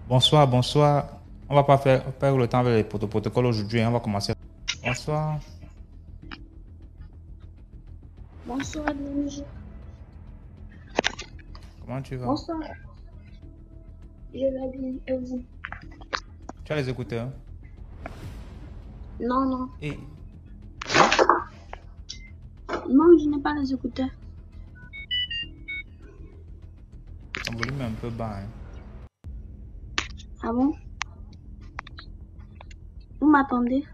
Bonsoir, bonsoir. On va pas perdre le temps avec les protocoles aujourd'hui. On va commencer. Bonsoir. Bonsoir, DMG. Comment tu vas? Bonsoir. Je vais bien, et vous? Tu as les écouteurs? Non, non. Et Non, je n'ai pas les écouteurs. ton volume est un peu bas. Hein. Ah bon? Vous m'attendez?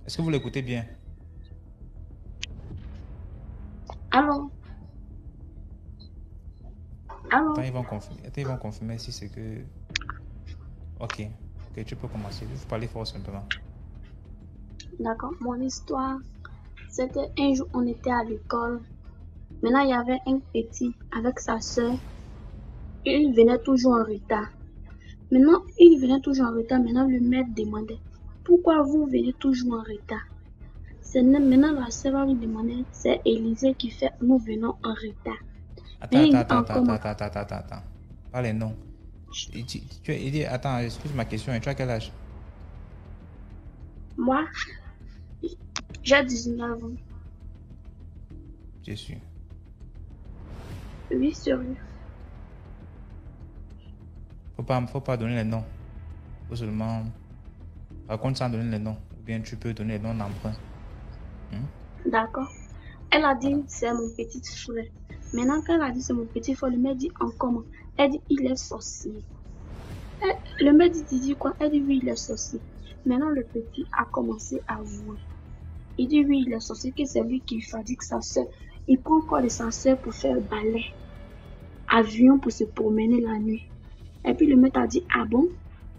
Est-ce que vous l'écoutez bien? Allô? Allô? Attends, ils vont confirmer si c'est que... Ok, tu peux commencer. Il faut parler fort simplement. D'accord. Mon histoire, c'était un jour, on était à l'école. Maintenant, il y avait un petit avec sa soeur. Il venait toujours en retard. Maintenant, le maître demandait, pourquoi vous venez toujours en retard? Maintenant, la sœur va lui demander, c'est Élisée qui fait, nous venons en retard. Attends. Pas les noms. Il dit, attends, excuse ma question. Tu as quel âge? Moi, j'ai 19 ans. Je suis. Oui, sérieux. Faut pas donner les noms. Faut seulement... Par contre, sans donner les noms. Ou bien tu peux donner les noms d'emprunt. D'accord. Elle a dit, Voilà. c'est mon petit frère. Maintenant, quand elle a dit, c'est mon petit frère, le maître dit, en comment? Elle dit, il est sorcier. Le maître dit quoi? Elle dit, oui, il est sorcier. Maintenant, le petit a commencé à voir. Il dit, oui, il est sorcier, que c'est lui qui fatigue sa soeur. Il prend encore de sa soeur pour faire balai, avion pour se promener la nuit. Et puis le maître a dit, ah bon?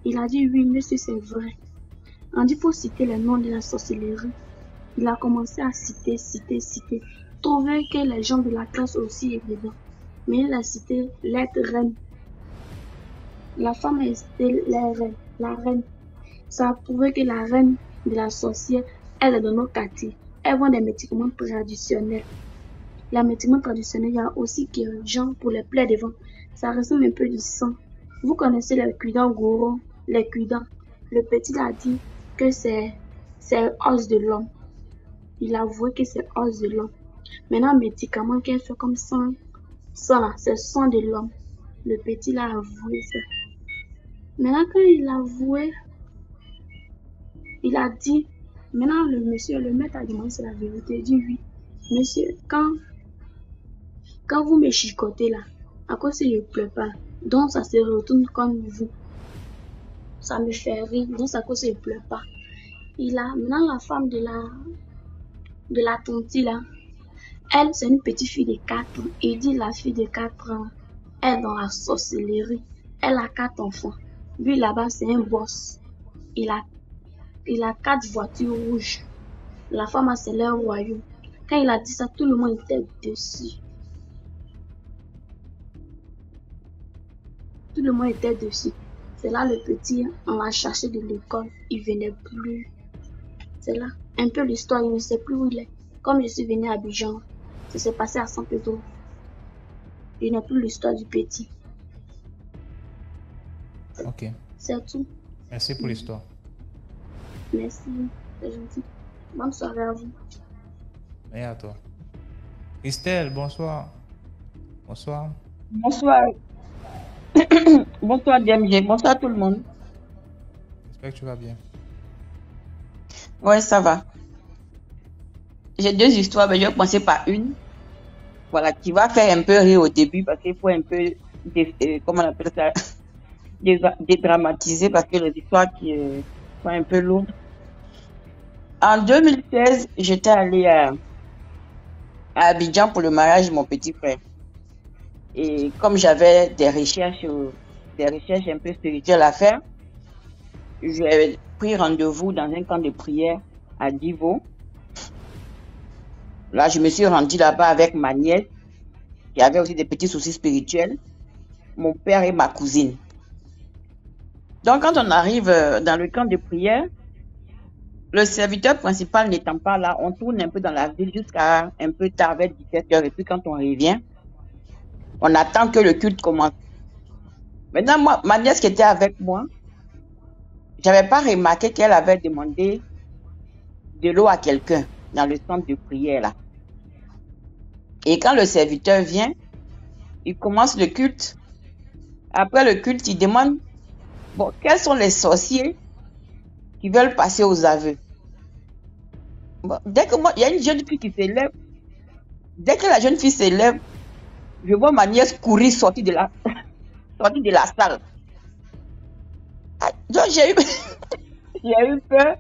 Il a dit, oui, monsieur, c'est vrai. On dit, il faut citer le nom de la sorcellerie. Il a commencé à citer. Trouver que les gens de la classe aussi étaient dedans. Mais il a cité l'être reine. La femme a cité la reine. Ça a prouvé que la reine de la sorcière, elle est dans nos quartiers. Elle vend des médicaments traditionnels. Les médicaments traditionnels, il y a aussi qui gens pour les plaies de ventre. Ça ressemble un peu du sang. Vous connaissez les cuidants gourons, les cuidants. Le petit a dit que c'est os de l'homme. Il a avoué que c'est os de l'homme. Maintenant, médicament qu'elle fait comme sang là, c'est sang de l'homme. Le petit l'a avoué ça. Maintenant, quand il a avoué, il a dit, maintenant le maître a demandé si c'est la vérité. Il dit oui. Monsieur, quand vous me chicotez là, à cause que je ne pleure pas, donc ça se retourne comme vous. Ça me fait rire, donc c'est à cause que je ne pleure pas. Maintenant la femme de la tante là, elle c'est une petite fille de 4 ans. Il dit la fille de 4 ans, elle est dans la sorcellerie. Elle a 4 enfants. Lui là-bas c'est un boss. Il a 4 voitures rouges. La femme a c'est leur royaume. Quand il a dit ça, tout le monde était dessus. Tout le monde était dessus. C'est là le petit, on l'a cherché de l'école. Il venait plus. C'est là. Un peu l'histoire, il ne sait plus où il est. Comme je suis venu à Abidjan, ça s'est passé à San Pedro. Il n'a plus l'histoire du petit. Ok. C'est tout. Merci pour l'histoire. Merci. C'est gentil. Bonne soirée à vous. Et à toi. Christelle, bonsoir. Bonsoir. Bonsoir. Bonsoir DMG, bonsoir tout le monde. J'espère que tu vas bien. Ouais, ça va. J'ai 2 histoires, mais je vais commencer par une. Voilà, qui va faire un peu rire au début parce qu'il faut un peu, comment on appelle ça, dédramatiser parce que les histoires qui sont un peu lourdes. En 2016, j'étais allée à Abidjan pour le mariage de mon petit frère. Et comme j'avais des recherches un peu spirituelles à faire, j'ai pris rendez-vous dans un camp de prière à Divo. Là, je me suis rendue là-bas avec ma nièce, qui avait aussi des petits soucis spirituels, mon père et ma cousine. Donc, quand on arrive dans le camp de prière, Le serviteur principal n'étant pas là, on tourne un peu dans la ville jusqu'à un peu tard, vers 17h. Et puis quand on revient, on attend que le culte commence. Maintenant, moi, ma nièce qui était avec moi, j'avais pas remarqué qu'elle avait demandé de l'eau à quelqu'un dans le centre de prière là. Et quand le serviteur vient, il commence le culte. Après le culte, il demande, bon, quels sont les sorciers qui veulent passer aux aveux? Bon, dès que moi, il y a une jeune fille qui s'élève. Dès que la jeune fille s'élève, je vois ma nièce courir sortir de la salle. Ah, donc j'ai eu, j'ai eu peur.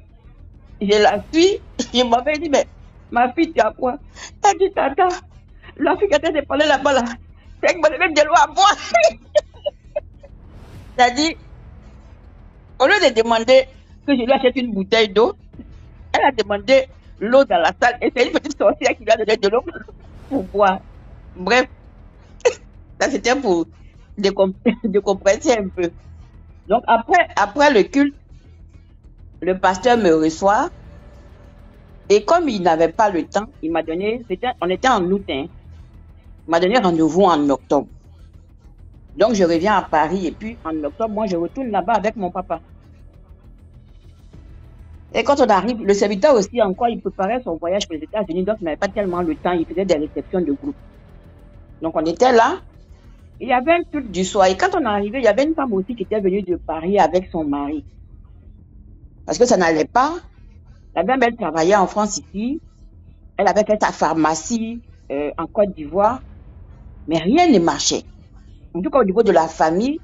Je la suis. Je m'avais dit, mais ma fille, tu as quoi? Elle dit, tata, la fille qui était de parler là-bas, là, c'est qu'elle me donne de l'eau à boire. C'est-à-dire, au lieu de demander que je lui achète une bouteille d'eau, elle a demandé l'eau dans la salle. Et c'est une petite sorcière qui lui a donné de l'eau pour boire. Bref, ça c'était pour décompresser un peu. Donc après le culte, le pasteur me reçoit. Et comme il n'avait pas le temps, il m'a donné, on était en août, hein, il m'a donné rendez-vous en octobre. Donc je reviens à Paris et puis en octobre, moi je retourne là-bas avec mon papa. Et quand on arrive, le serviteur aussi encore, il préparait son voyage pour les États-Unis, donc il n'avait pas tellement le temps, il faisait des réceptions de groupe. Donc on était là, il y avait un culte du soir. Et quand on est arrivé, il y avait une femme aussi qui était venue de Paris avec son mari. Parce que ça n'allait pas. La dame, elle travaillait en France ici. Elle avait fait sa pharmacie en Côte d'Ivoire. Mais rien ne marchait. En tout cas, au niveau de la famille,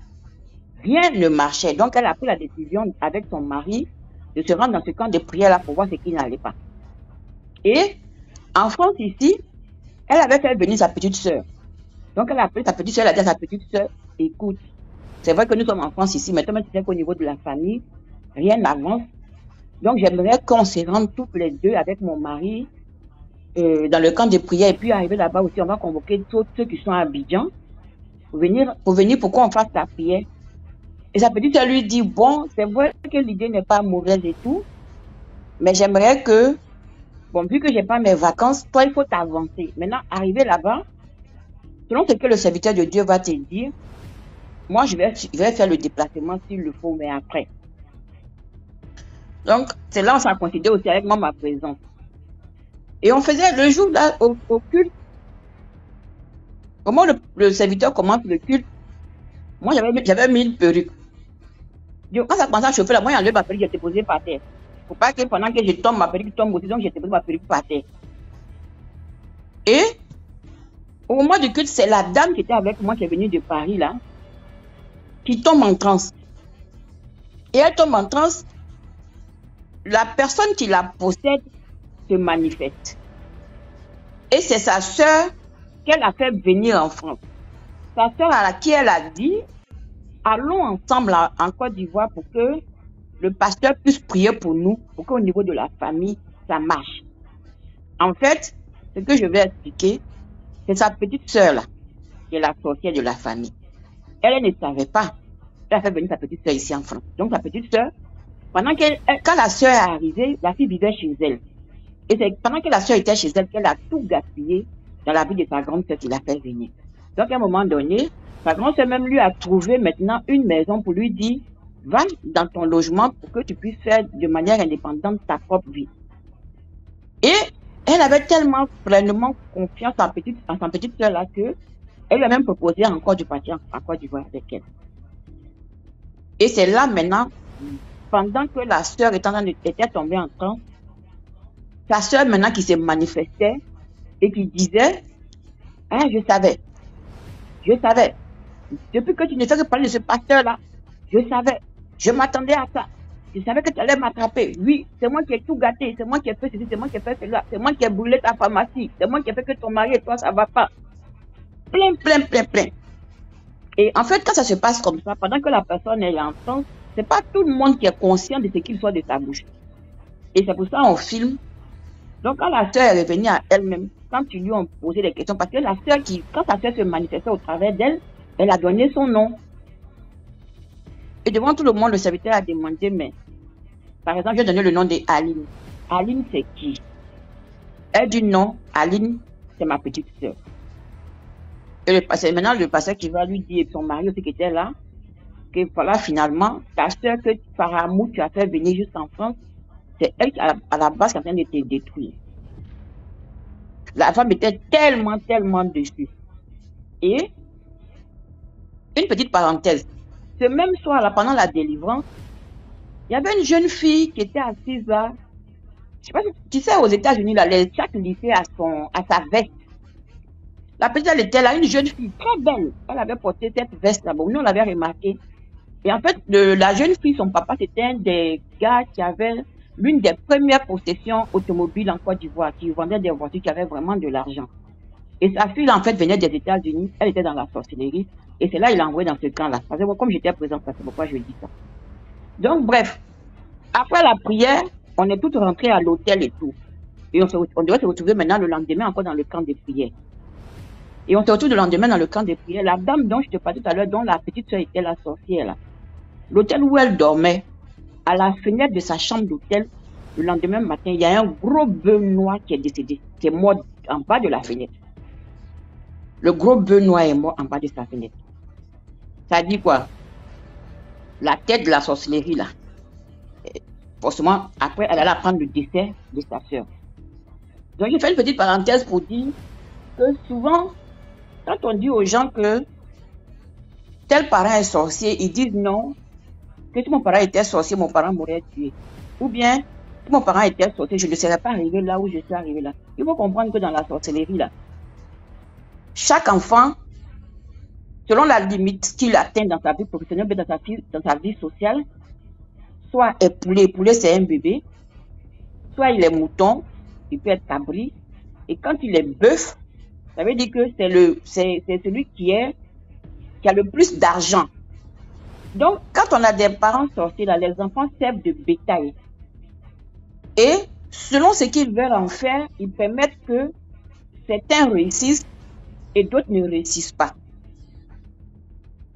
rien ne marchait. Donc, elle a pris la décision avec son mari de se rendre dans ce camp de prière-là pour voir ce qui n'allait pas. Et en France ici, elle avait fait venir sa petite sœur. Donc, elle a appelé sa petite sœur, elle a dit à sa petite sœur, écoute, c'est vrai que nous sommes en France ici, mais toi, tu sais qu'au niveau de la famille, rien n'avance. Donc, j'aimerais qu'on se rende toutes les deux avec mon mari dans le camp de prière. Et puis, arriver là-bas aussi, on va convoquer tous ceux qui sont à Abidjan pour venir pour qu'on fasse la prière. Et sa petite sœur lui dit, bon, c'est vrai que l'idée n'est pas mauvaise et tout, mais j'aimerais que, bon, vu que j'ai pas mes vacances, toi, il faut t'avancer. Maintenant, arriver là-bas, selon ce que le serviteur de Dieu va te dire, moi, je vais faire le déplacement s'il le faut, mais après. Donc, c'est là où ça a coïncidé aussi avec moi, ma présence. Et on faisait le jour là, au culte. Au moment où le serviteur commence le culte, moi, j'avais mis une perruque. Donc, quand ça commençait à chauffer, là, moi, j'ai enlevé ma perruque, j'étais posée par terre. Faut pas que pendant que je tombe, ma perruque tombe aussi, donc j'étais posée ma perruque par terre. Et au moment du culte, c'est la dame qui était avec moi, qui est venue de Paris, là, qui tombe en transe. Et elle tombe en transe. La personne qui la possède se manifeste. Et c'est sa sœur qu'elle a fait venir en France. Sa sœur à qui elle a dit, allons ensemble en Côte d'Ivoire pour que le pasteur puisse prier pour nous, pour qu'au niveau de la famille, ça marche. En fait, ce que je vais expliquer, c'est sa petite sœur là, qui est la sorcière de la famille. Elle ne savait pas. Elle a fait venir sa petite sœur ici en France. Donc sa petite sœur, quand la sœur est arrivée, la fille vivait chez elle. Et c'est pendant que la sœur était chez elle qu'elle a tout gaspillé dans la vie de sa grande sœur qui l'a fait venir. Donc à un moment donné, sa grande sœur même lui a trouvé maintenant une maison pour lui dire, va dans ton logement pour que tu puisses faire de manière indépendante ta propre vie. Et elle avait tellement pleinement confiance en sa petite sœur là que elle lui a même proposé encore de partir en Côte d'Ivoire avec elle. Et c'est là maintenant, pendant que la sœur était tombée en transe, sa sœur maintenant qui se manifestait et qui disait, hein, je savais. Depuis que tu ne fais que parler de ce pasteur-là, je savais. Je m'attendais à ça. Je savais que tu allais m'attraper. Oui, c'est moi qui ai tout gâté. C'est moi qui ai fait ceci, c'est moi qui ai fait cela. C'est moi qui ai brûlé ta pharmacie. C'est moi qui ai fait que ton mari et toi, ça va pas. Plein. Et en fait, quand ça se passe comme ça, pendant que la personne est en transe, c'est pas tout le monde qui est conscient de ce qu'il soit de sa bouche. Et c'est pour ça qu'on filme. Donc, quand la sœur est revenue à elle-même, quand tu lui as posé des questions, parce que la sœur quand sa sœur se manifestait au travers d'elle, elle a donné son nom. Et devant tout le monde, le serviteur a demandé, mais Par exemple, je vais donner le nom d'Aline. Aline, c'est qui? Elle dit non, Aline, c'est ma petite sœur. Et c'est maintenant le pasteur qui va lui dire, son mari aussi qui était là, que voilà, finalement, ta sœur que par amour tu as fait venir jusqu'en France, c'est elle qui, à la base, qui est en train de te détruire. La femme était tellement, tellement déçue. Et, une petite parenthèse, ce même soir, là, pendant la délivrance, il y avait une jeune fille qui était assise là. Je sais pas si tu sais, aux États-Unis, là, chaque lycée a sa veste. La petite, elle était là, une jeune fille très belle. Elle avait porté cette veste là. Bon, nous, on l'avait remarqué. Et en fait, la jeune fille, son papa, c'était un des gars qui avait l'une des premières possessions automobiles en Côte d'Ivoire, qui vendait des voitures qui avaient vraiment de l'argent. Et sa fille, en fait, venait des États-Unis. Elle était dans la sorcellerie. Et c'est là qu'il l'a envoyé dans ce camp-là. Parce que comme j'étais présente, c'est pourquoi je dis ça. Donc, bref. Après la prière, on est toutes rentrées à l'hôtel et tout. Et on devait se retrouver maintenant le lendemain encore dans le camp de prière. Et on se retrouve le lendemain dans le camp de prière. La dame dont je te parlais tout à l'heure, dont la petite soeur était la sorcière là. L'hôtel où elle dormait, à la fenêtre de sa chambre d'hôtel, le lendemain matin, il y a un gros bœuf noir qui est décédé, qui est mort en bas de la fenêtre. Le gros bœuf noir est mort en bas de sa fenêtre. Ça dit quoi? La tête de la sorcellerie là. Forcément, après, elle allait apprendre le décès de sa soeur. Donc, j'ai fait une petite parenthèse pour dire que souvent, quand on dit aux gens que tel parent est sorcier, ils disent non, que si mon parent était sorcier, mon parent m'aurait tué. Ou bien, si mon parent était sorcier, je ne serais pas arrivé là où je suis arrivé là. Il faut comprendre que dans la sorcellerie là, chaque enfant, selon la limite qu'il atteint dans sa vie professionnelle, dans sa vie sociale, soit est poulet, poulet c'est un bébé, soit il est mouton, il peut être cabri, et quand il est bœuf, ça veut dire que c'est celui qui a le plus d'argent. Donc, quand on a des parents sorciers, là, les enfants servent de bétail. Et selon ce qu'ils veulent en faire, ils permettent que certains réussissent et d'autres ne réussissent pas.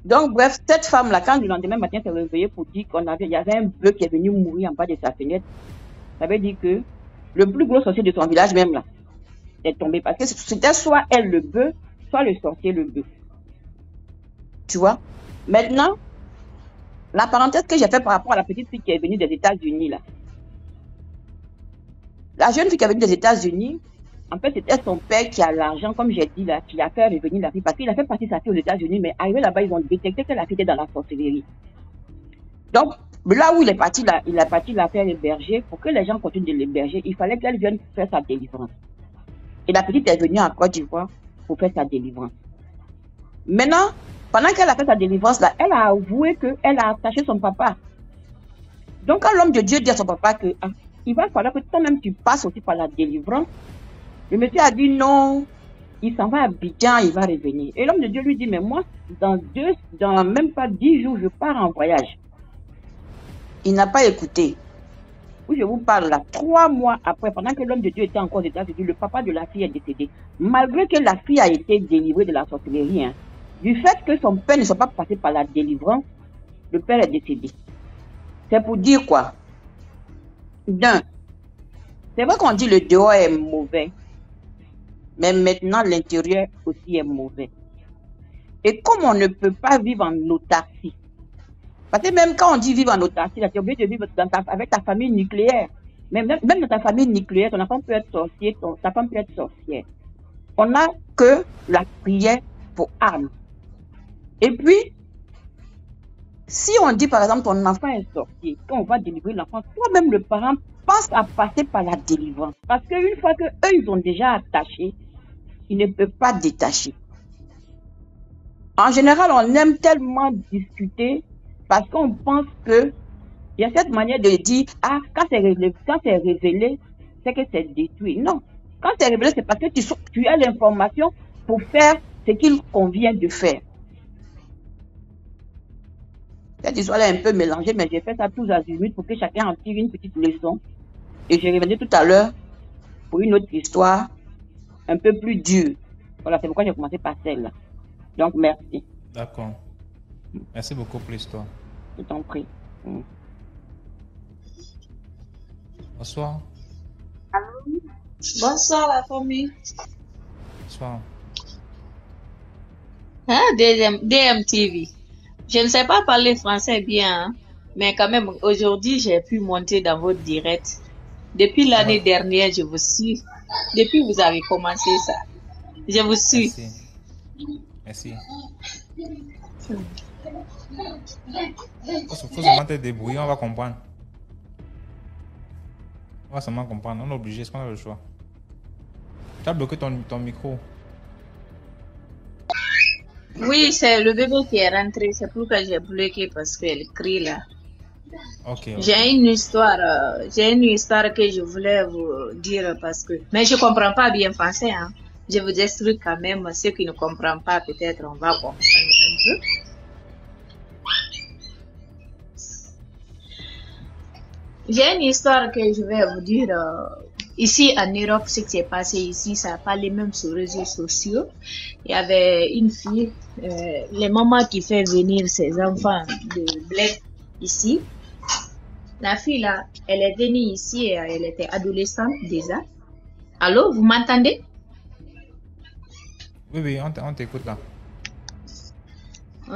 Donc, bref, cette femme-là, quand le lendemain matin s'est réveillée pour dire il y avait un bœuf qui est venu mourir en bas de sa fenêtre, ça veut dire que le plus gros sorcier de son village même là est tombé. Parce que c'était soit elle le bœuf, soit le sorcier le bœuf. Tu vois? Maintenant, la parenthèse que j'ai fait par rapport à la petite fille qui est venue des États-Unis là. La jeune fille qui est venue des États-Unis, en fait, c'était son père qui a l'argent, comme j'ai dit là, qui a fait revenir la fille. Parce qu'il a fait partie de sa fille aux États-Unis, mais arrivé là-bas, ils ont détecté que la fille était dans la sorcellerie. Donc, là où il est parti la faire héberger. Pour que les gens continuent de l'héberger, il fallait qu'elle vienne faire sa délivrance. Et la petite est venue en Côte d'Ivoire pour faire sa délivrance. Maintenant, pendant qu'elle a fait sa délivrance, là, elle a avoué qu'elle a attaché son papa. Donc, quand l'homme de Dieu dit à son papa que il va falloir que toi-même tu passes aussi par la délivrance, le monsieur a dit non, il s'en va à Abidjan, il va revenir. Et l'homme de Dieu lui dit, mais moi, dans même pas 10 jours, je pars en voyage. Il n'a pas écouté. Oui, je vous parle là, 3 mois après, pendant que l'homme de Dieu était encore aux États-Unis, le papa de la fille est décédé. Malgré que la fille a été délivrée de la sorcellerie, du fait que son père ne soit pas passé par la délivrance, le père est décédé. C'est pour dire quoi? D'un, c'est vrai qu'on dit le dehors est mauvais, mais maintenant l'intérieur aussi est mauvais. Et comme on ne peut pas vivre en autarcie, parce que même quand on dit vivre en autarcie, tu es obligé de vivre avec ta famille nucléaire. Même dans ta famille nucléaire, ton enfant peut être sorcier, ta femme peut être sorcière. On n'a que la prière pour arme. Et puis, si on dit par exemple ton enfant est sorcier, quand on va délivrer l'enfant, toi-même le parent pense à passer par la délivrance. Parce qu'une fois qu'eux ils ont déjà attaché, ils ne peuvent pas détacher. En général, on aime tellement discuter parce qu'on pense que il y a cette manière de dire, quand c'est révélé, c'est que c'est détruit. Non. Quand c'est révélé, c'est parce que tu as l'information pour faire ce qu'il convient de faire. Cette histoire est un peu mélangée, mais j'ai fait ça tous azimuts pour que chacun en tire une petite leçon. Et je reviendrai tout à l'heure pour une autre histoire un peu plus dure. Voilà, c'est pourquoi j'ai commencé par celle-là. Donc, merci. D'accord. Merci beaucoup pour l'histoire. Je t'en prie. Bonsoir. Bonsoir la famille. Bonsoir. Hein, DMTV. Je ne sais pas parler français bien, hein, mais quand même, aujourd'hui, j'ai pu monter dans votre direct. Depuis l'année dernière, je vous suis. Depuis que vous avez commencé ça, je vous suis. Merci. Faut seulement te débrouiller, on va comprendre. On va seulement comprendre. On est obligé, est-ce qu'on a le choix? Tu as bloqué ton micro. Oui, c'est le bébé qui est rentré. C'est pourquoi j'ai bloqué parce qu'elle crie là. Okay. J'ai une histoire que je voulais vous dire parce que, mais je comprends pas bien français, hein. Je vous explique quand même ceux qui ne comprennent pas, peut-être on va comprendre un peu. J'ai une histoire que je vais vous dire. Ici en Europe, ce qui s'est passé ici, ça n'a pas les mêmes sur les réseaux sociaux. Il y avait une fille, les mamans qui fait venir ses enfants de bled ici. La fille là, elle est venue ici, elle était adolescente déjà. Allô, vous m'entendez? Oui, on t'écoute là.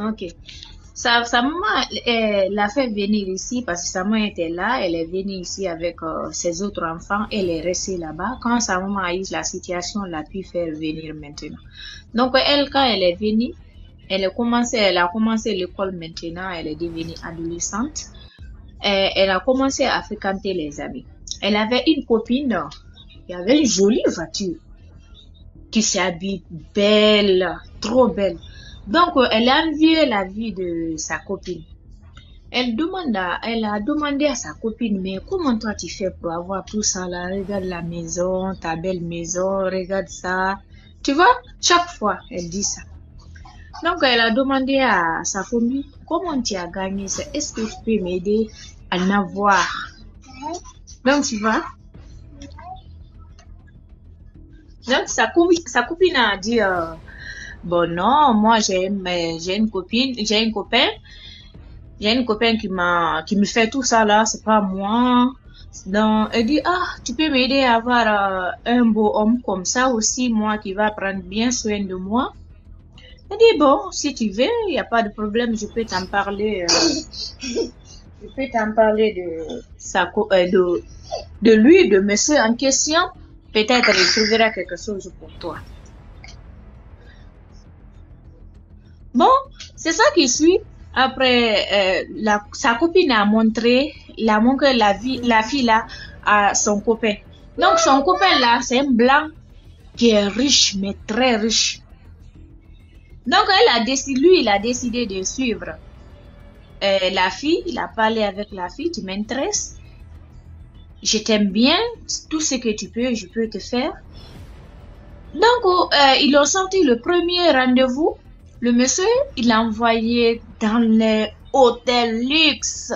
Ok. Sa maman l'a fait venir ici parce que sa maman était là. Elle est venue ici avec ses autres enfants. Elle est restée là-bas. Quand sa maman a eu la situation, elle a pu faire venir maintenant. Donc elle, quand elle est venue, elle a commencé l'école maintenant. Elle est devenue adolescente. Elle a commencé à fréquenter les amis. Elle avait une copine qui avait une jolie voiture, qui s'habille belle, trop belle. Donc, elle a envié la vie de sa copine. Elle a demandé à sa copine, mais comment toi tu fais pour avoir tout ça là? Regarde la maison, ta belle maison, regarde ça. Tu vois, chaque fois, elle dit ça. Donc, elle a demandé à sa famille, comment tu as gagné ça? Est-ce que tu peux m'aider à en avoir? Donc, tu vois. Donc, sa copine a dit, bon, non, moi, j'ai une copain qui me fait tout ça là, c'est pas moi. Donc, elle dit, ah, tu peux m'aider à avoir un beau homme comme ça aussi, moi, qui va prendre bien soin de moi. Elle dit, bon, si tu veux, il n'y a pas de problème, je peux t'en parler. Je peux t'en parler de lui, de monsieur en question. Peut-être il trouvera quelque chose pour toi. Bon, c'est ça qui suit. Après, sa copine a montré la fille là à son copain. Donc son copain là, c'est un blanc qui est riche, mais très riche. Donc lui, il a décidé de suivre la fille. Il a parlé avec la fille, tu m'intéresses. Je t'aime bien, tout ce que tu peux, je peux te faire. Donc, ils ont sorti le premier rendez-vous. Le monsieur, il l'a envoyé dans les hôtels luxe.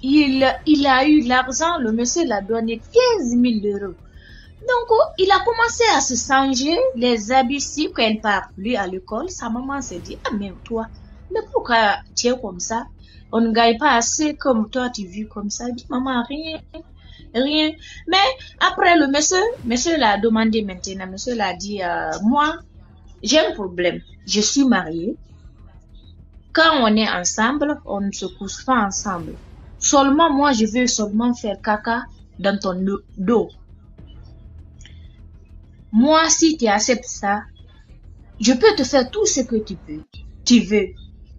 Il a eu l'argent, le monsieur l'a donné 15 000 euros. Donc, il a commencé à se changer les habits si quand elle part lui à l'école. Sa maman s'est dit, ah mais toi, mais pourquoi tu es comme ça? On ne gagne pas assez comme toi, tu vis comme ça. Il dit, maman, rien. Mais après, le monsieur l'a demandé maintenant. Monsieur l'a dit, moi, j'ai un problème. Je suis mariée. Quand on est ensemble, on ne se couche pas ensemble. Seulement, moi, je veux seulement faire caca dans ton dos. Moi, si tu acceptes ça, je peux te faire tout ce que tu veux.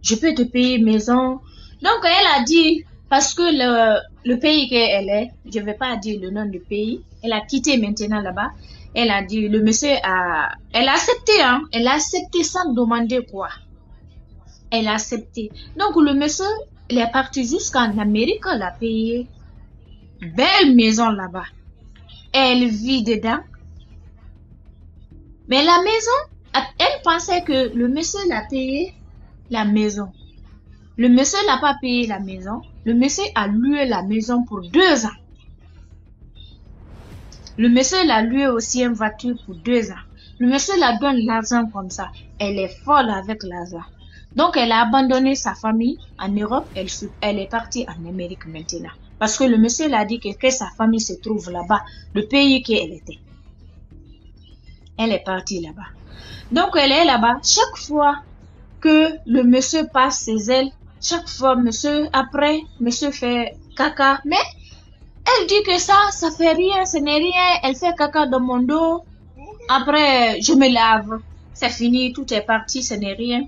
Je peux te payer maison. Donc, elle a dit, parce que le pays qu'elle est, je ne vais pas dire le nom du pays, elle a quitté maintenant là-bas. Elle a dit, le monsieur elle a accepté, hein. Elle a accepté sans demander quoi. Elle a accepté. Donc, le monsieur, il est parti jusqu'en Amérique, elle a payé belle maison là-bas. Elle vit dedans. Mais la maison, elle pensait que le monsieur l'a payé la maison. Le monsieur n'a pas payé la maison. Le monsieur a loué la maison pour 2 ans. Le monsieur l'a loué aussi une voiture pour 2 ans. Le monsieur la donne l'argent comme ça. Elle est folle avec l'argent. Donc, elle a abandonné sa famille en Europe. Elle est partie en Amérique maintenant. Parce que le monsieur l'a dit que sa famille se trouve là-bas, le pays qu'elle était. Elle est partie là-bas. Donc, elle est là-bas. Chaque fois que le monsieur passe ses ailes, chaque fois, monsieur fait caca. Mais elle dit que ça fait rien, ce n'est rien. Elle fait caca dans mon dos. Après, je me lave. C'est fini, tout est parti, ce n'est rien.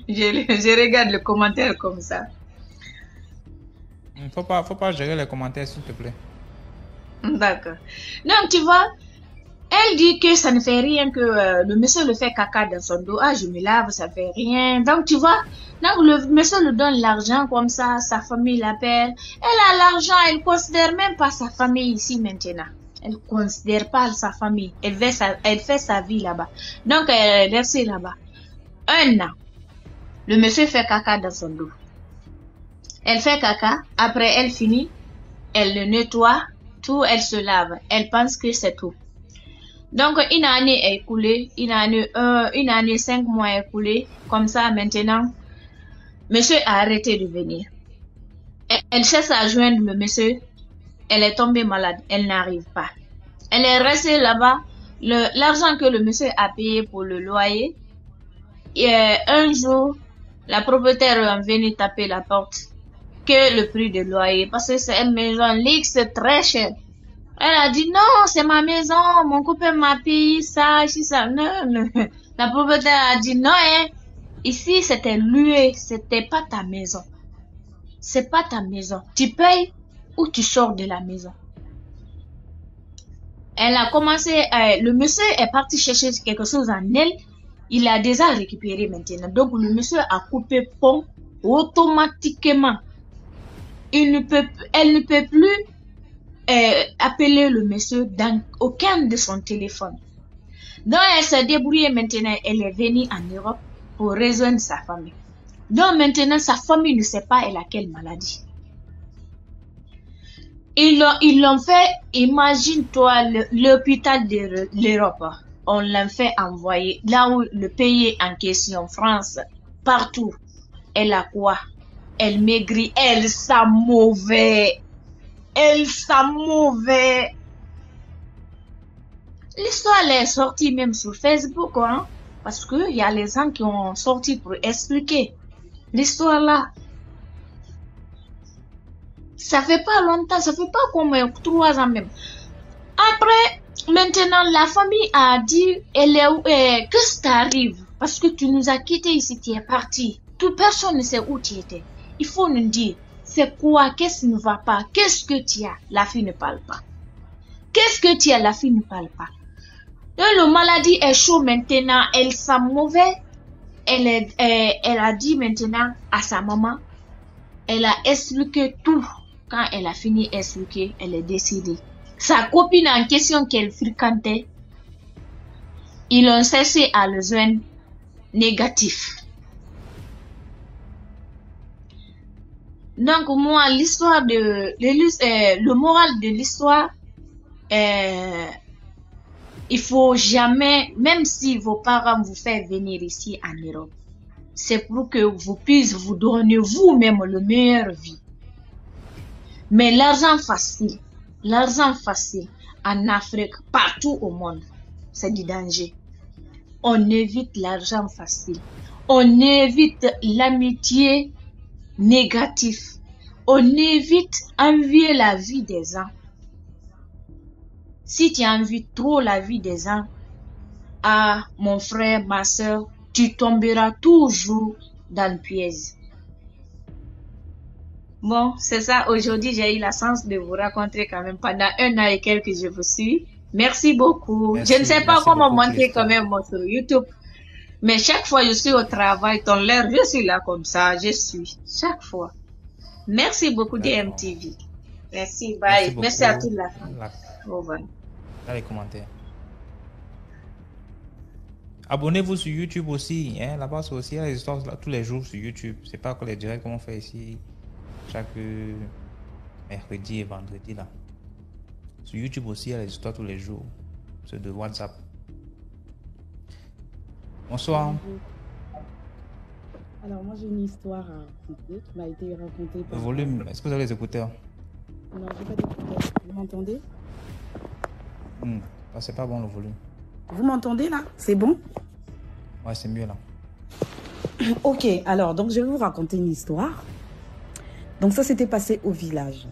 Je regarde le commentaire comme ça. Faut pas gérer les commentaires, s'il te plaît. D'accord. Donc, tu vois, elle dit que ça ne fait rien, que le monsieur le fait caca dans son dos. Ah, je me lave, ça fait rien. Donc, tu vois, donc le monsieur lui donne l'argent comme ça, sa famille l'appelle. Elle a l'argent, elle considère même pas sa famille ici maintenant. Elle considère pas sa famille. Elle fait sa vie là-bas. Donc, elle est restée là-bas. 1 an. Le monsieur fait caca dans son dos. Elle fait caca. Après, elle finit. Elle le nettoie. Tout, elle se lave. Elle pense que c'est tout. Donc, une année est écoulée. Une année, 5 mois est écoulée. Comme ça, maintenant, monsieur a arrêté de venir. Elle cherche à joindre le monsieur. Elle est tombée malade. Elle n'arrive pas. Elle est restée là-bas. L'argent que le monsieur a payé pour le loyer. Et un jour, la propriétaire est venue taper la porte. Que le prix de loyer. Parce que c'est une maison luxe, c'est très cher. Elle a dit non, c'est ma maison. Mon copain m'a payé ça, ça. Non. La propriétaire a dit non, hein. Ici, c'était loué. C'était pas ta maison. C'est pas ta maison. Tu payes ou tu sors de la maison. Elle a commencé, le monsieur est parti chercher quelque chose en elle. Il a déjà récupéré maintenant. Donc, le monsieur a coupé pont automatiquement. Elle ne peut plus appeler le monsieur dans aucun de son téléphone. Donc, elle s'est débrouillée maintenant. Elle est venue en Europe pour rejoindre sa famille. Donc, maintenant, sa famille ne sait pas elle a quelle maladie. Ils l'ont fait, imagine-toi, l'hôpital de l'Europe. On l'a fait envoyer là où le pays en question, France, partout. Elle a quoi? Elle maigrit, elle sent mauvais. Elle sent mauvais. L'histoire est sortie même sur Facebook, hein, parce que il y a les gens qui ont sorti pour expliquer l'histoire là. Ça fait pas longtemps, ça fait pas comme 3 ans même. Après, maintenant, la famille a dit, qu'est-ce qui t'arrive? Parce que tu nous as quittés ici, tu es parti. Toute personne ne sait où tu étais. Il faut nous dire, c'est quoi? Qu'est-ce qui ne va pas? Qu'est-ce que tu as? La fille ne parle pas. Qu'est-ce que tu as? La fille ne parle pas. Donc, la maladie est chaude maintenant, elle sent mauvais. Elle a dit maintenant à sa maman, elle a expliqué tout. Quand elle a fini d'expliquer, elle est décédée. Sa copine en question qu'elle fréquentait, ils ont cessé à le joindre négatif. Donc, moi, le moral de l'histoire, il faut jamais, même si vos parents vous font venir ici en Europe, c'est pour que vous puissiez vous donner vous-même le meilleur vie. Mais l'argent facile en Afrique, partout au monde, c'est du danger. On évite l'argent facile. On évite l'amitié négative. On évite envier la vie des gens. Si tu envies trop la vie des gens, ah, mon frère, ma soeur, tu tomberas toujours dans le piège. Bon, c'est ça. Aujourd'hui, j'ai eu la chance de vous raconter quand même pendant 1 an et quelques je vous suis. Merci beaucoup. Je ne sais pas comment monter quand même sur YouTube. Mais chaque fois je suis au travail, dans l'heure, je suis là comme ça. Je suis. Chaque fois. Merci beaucoup DMTV. Merci. Bye. Merci à toute la famille. Au revoir. Dans les commentaires. Abonnez-vous sur YouTube aussi. Hein? Là-bas, c'est aussi les histoires là, tous les jours sur YouTube. C'est pas que les directs qu'on fait ici. Chaque mercredi et vendredi là. Sur YouTube aussi, il y a les histoires tous les jours. C'est de WhatsApp. Bonsoir. Alors, moi, j'ai une histoire à raconter qui m'a été racontée Le par... volume, est-ce que vous avez les écouteurs? Non, j'ai pas d'écouteurs. Vous m'entendez? Ah, c'est pas bon le volume. Vous m'entendez là? C'est bon? Ouais, c'est mieux là. Ok, alors, donc je vais vous raconter une histoire. Donc ça s'était passé au village.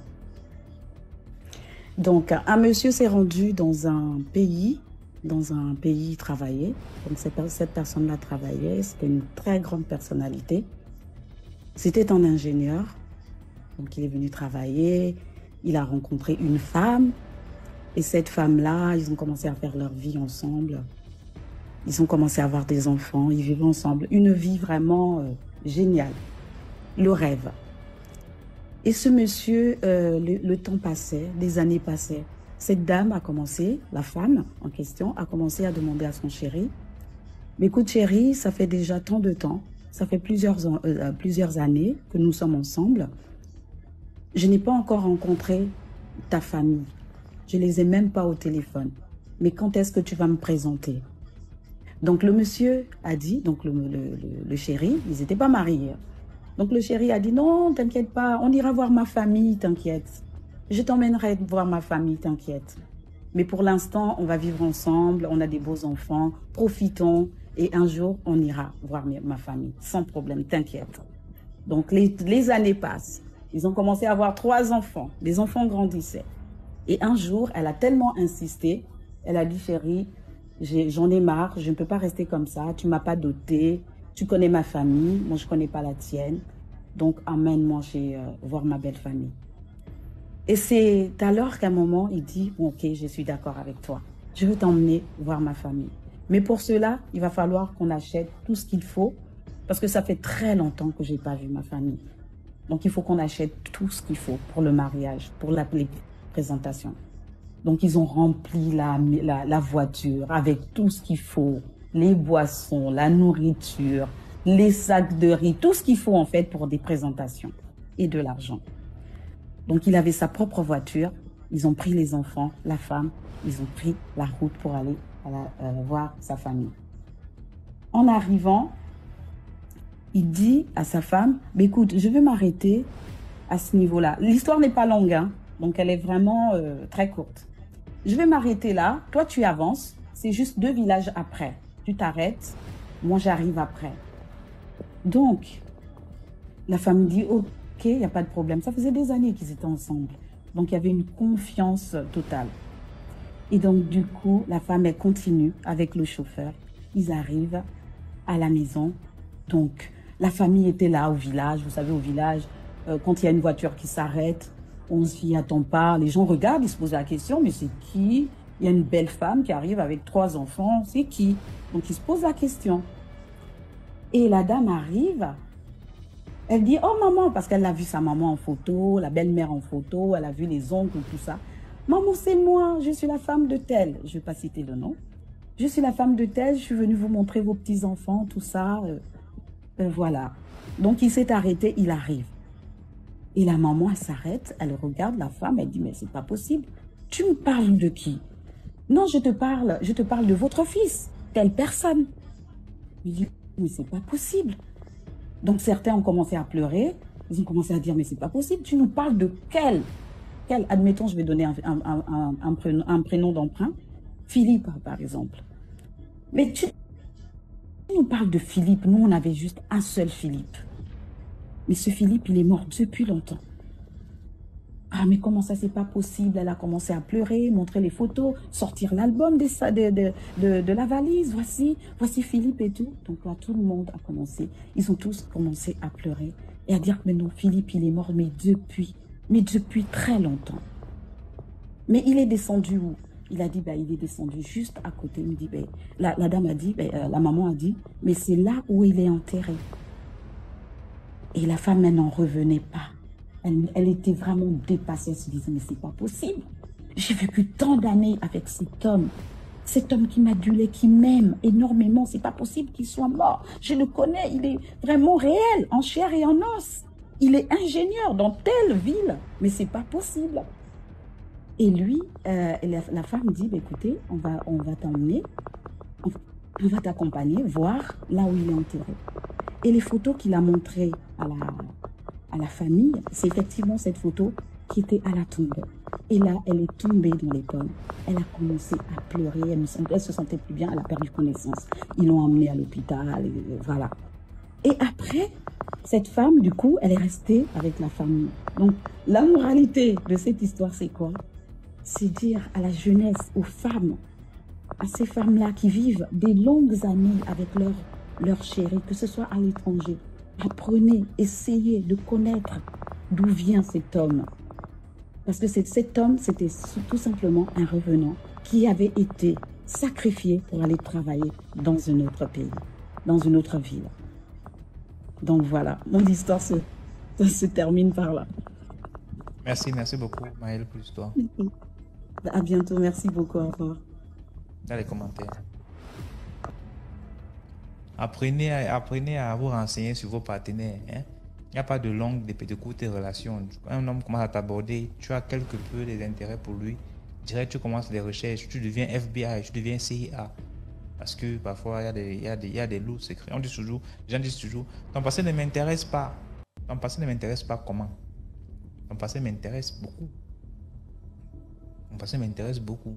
Donc un monsieur s'est rendu dans un pays travailler. Donc cette personne-là travaillait, c'était une très grande personnalité. C'était un ingénieur. Donc il est venu travailler, il a rencontré une femme. Et cette femme-là, ils ont commencé à faire leur vie ensemble. Ils ont commencé à avoir des enfants, ils vivent ensemble. Une vie vraiment géniale. Le rêve. Et ce monsieur, le temps passait, des années passaient. Cette dame a commencé, la femme en question, a commencé à demander à son chéri, « Mais écoute chéri, ça fait déjà tant de temps, ça fait plusieurs années que nous sommes ensemble. Je n'ai pas encore rencontré ta famille. Je les ai même pas au téléphone. Mais quand est-ce que tu vas me présenter ?» Donc le monsieur a dit, donc le chéri, ils n'étaient pas mariés. Donc le chéri a dit, non, t'inquiète pas, on ira voir ma famille, t'inquiète. Je t'emmènerai voir ma famille, t'inquiète. Mais pour l'instant, on va vivre ensemble, on a des beaux enfants, profitons, et un jour, on ira voir ma famille, sans problème, t'inquiète. Donc les années passent. Ils ont commencé à avoir 3 enfants, les enfants grandissaient. Et un jour, elle a tellement insisté, elle a dit, chéri, j'en ai marre, je ne peux pas rester comme ça, tu ne m'as pas doté, tu connais ma famille, moi je ne connais pas la tienne, donc emmène-moi voir ma belle famille. Et c'est alors qu'à un moment, il dit, bon, ok, je suis d'accord avec toi, je veux t'emmener voir ma famille. Mais pour cela, il va falloir qu'on achète tout ce qu'il faut, parce que ça fait très longtemps que je n'ai pas vu ma famille. Donc il faut qu'on achète tout ce qu'il faut pour le mariage, pour les présentations. Donc ils ont rempli la voiture avec tout ce qu'il faut, les boissons, la nourriture, les sacs de riz, tout ce qu'il faut en fait pour des présentations et de l'argent. Donc il avait sa propre voiture, ils ont pris les enfants, la femme, ils ont pris la route pour aller voir sa famille. En arrivant, il dit à sa femme, bah, écoute, je vais m'arrêter à ce niveau-là. L'histoire n'est pas longue, hein, donc elle est vraiment très courte. Je vais m'arrêter là, toi tu avances, c'est juste 2 villages après. Tu t'arrêtes, moi j'arrive après. Donc, la femme dit, ok, il n'y a pas de problème. Ça faisait des années qu'ils étaient ensemble. Donc, il y avait une confiance totale. Et donc, du coup, la femme, elle continue avec le chauffeur. Ils arrivent à la maison. Donc, la famille était là au village. Vous savez, au village, quand il y a une voiture qui s'arrête, on s'y attend pas. Les gens regardent, ils se posent la question, mais c'est qui? Il y a une belle femme qui arrive avec 3 enfants, c'est qui? Donc, ils se posent la question. Et la dame arrive, elle dit, oh maman, parce qu'elle a vu sa maman en photo, la belle-mère en photo, elle a vu les oncles, tout ça. Maman, c'est moi, je suis la femme de telle. Je ne vais pas citer le nom. Je suis la femme de telle, je suis venue vous montrer vos petits-enfants, tout ça. Voilà. Donc, il s'est arrêté, il arrive. Et la maman, elle s'arrête, elle regarde la femme, elle dit, mais c'est pas possible. Tu me parles de qui? Non, je te parle de votre fils, telle personne. Il dit, mais c'est pas possible. Donc certains ont commencé à pleurer, ils ont commencé à dire, mais c'est pas possible, tu nous parles de quel, admettons, je vais donner un prénom d'emprunt, Philippe, par exemple. Mais tu nous parles de Philippe, nous on avait juste un seul Philippe. Mais ce Philippe, il est mort depuis longtemps. Ah, mais comment ça, c'est pas possible? Elle a commencé à pleurer, montrer les photos, sortir l'album de la valise. Voici Philippe et tout. Donc là, tout le monde a commencé. Ils ont tous commencé à pleurer et à dire, mais non, Philippe, il est mort, mais depuis très longtemps. Mais il est descendu où? Il a dit, bah, il est descendu juste à côté. Il me dit, bah, la dame a dit, bah, la maman a dit, mais c'est là où il est enterré. Et la femme, elle n'en revenait pas. Elle était vraiment dépassée. Elle se disait, mais c'est pas possible. J'ai vécu tant d'années avec cet homme qui m'adulait, qui m'aime énormément. C'est pas possible qu'il soit mort. Je le connais, il est vraiment réel, en chair et en os. Il est ingénieur dans telle ville, mais c'est pas possible. Et lui, la femme dit, bah, écoutez, on va t'emmener, on va t'accompagner, voir là où il est enterré. Et les photos qu'il a montrées à la famille, c'est effectivement cette photo qui était à la tombe. Et là, elle est tombée dans les pommes. Elle a commencé à pleurer, elle se sentait plus bien, elle a perdu connaissance. Ils l'ont emmenée à l'hôpital, voilà. Et après, cette femme, du coup, elle est restée avec la famille. Donc, la moralité de cette histoire, c'est quoi? C'est dire à la jeunesse, aux femmes, à ces femmes-là qui vivent des longues années avec leur chéri, que ce soit à l'étranger, apprenez, essayez de connaître d'où vient cet homme. Parce que cet homme, c'était tout simplement un revenant qui avait été sacrifié pour aller travailler dans un autre pays, dans une autre ville. Donc voilà, mon histoire se termine par là. Merci beaucoup, Maëlle, pour l'histoire. À bientôt, merci beaucoup, au revoir. Dans les commentaires. Apprenez à vous renseigner sur vos partenaires. Hein? Il n'y a pas de longue, de courtes relations. Quand un homme commence à t'aborder, tu as quelque peu des intérêts pour lui. Direct, tu commences les recherches, tu deviens FBI, tu deviens CIA. Parce que parfois, il y a des lourds secrets. Les gens disent toujours, ton passé ne m'intéresse pas. Ton passé ne m'intéresse pas comment? Ton passé m'intéresse beaucoup. Mon passé m'intéresse beaucoup.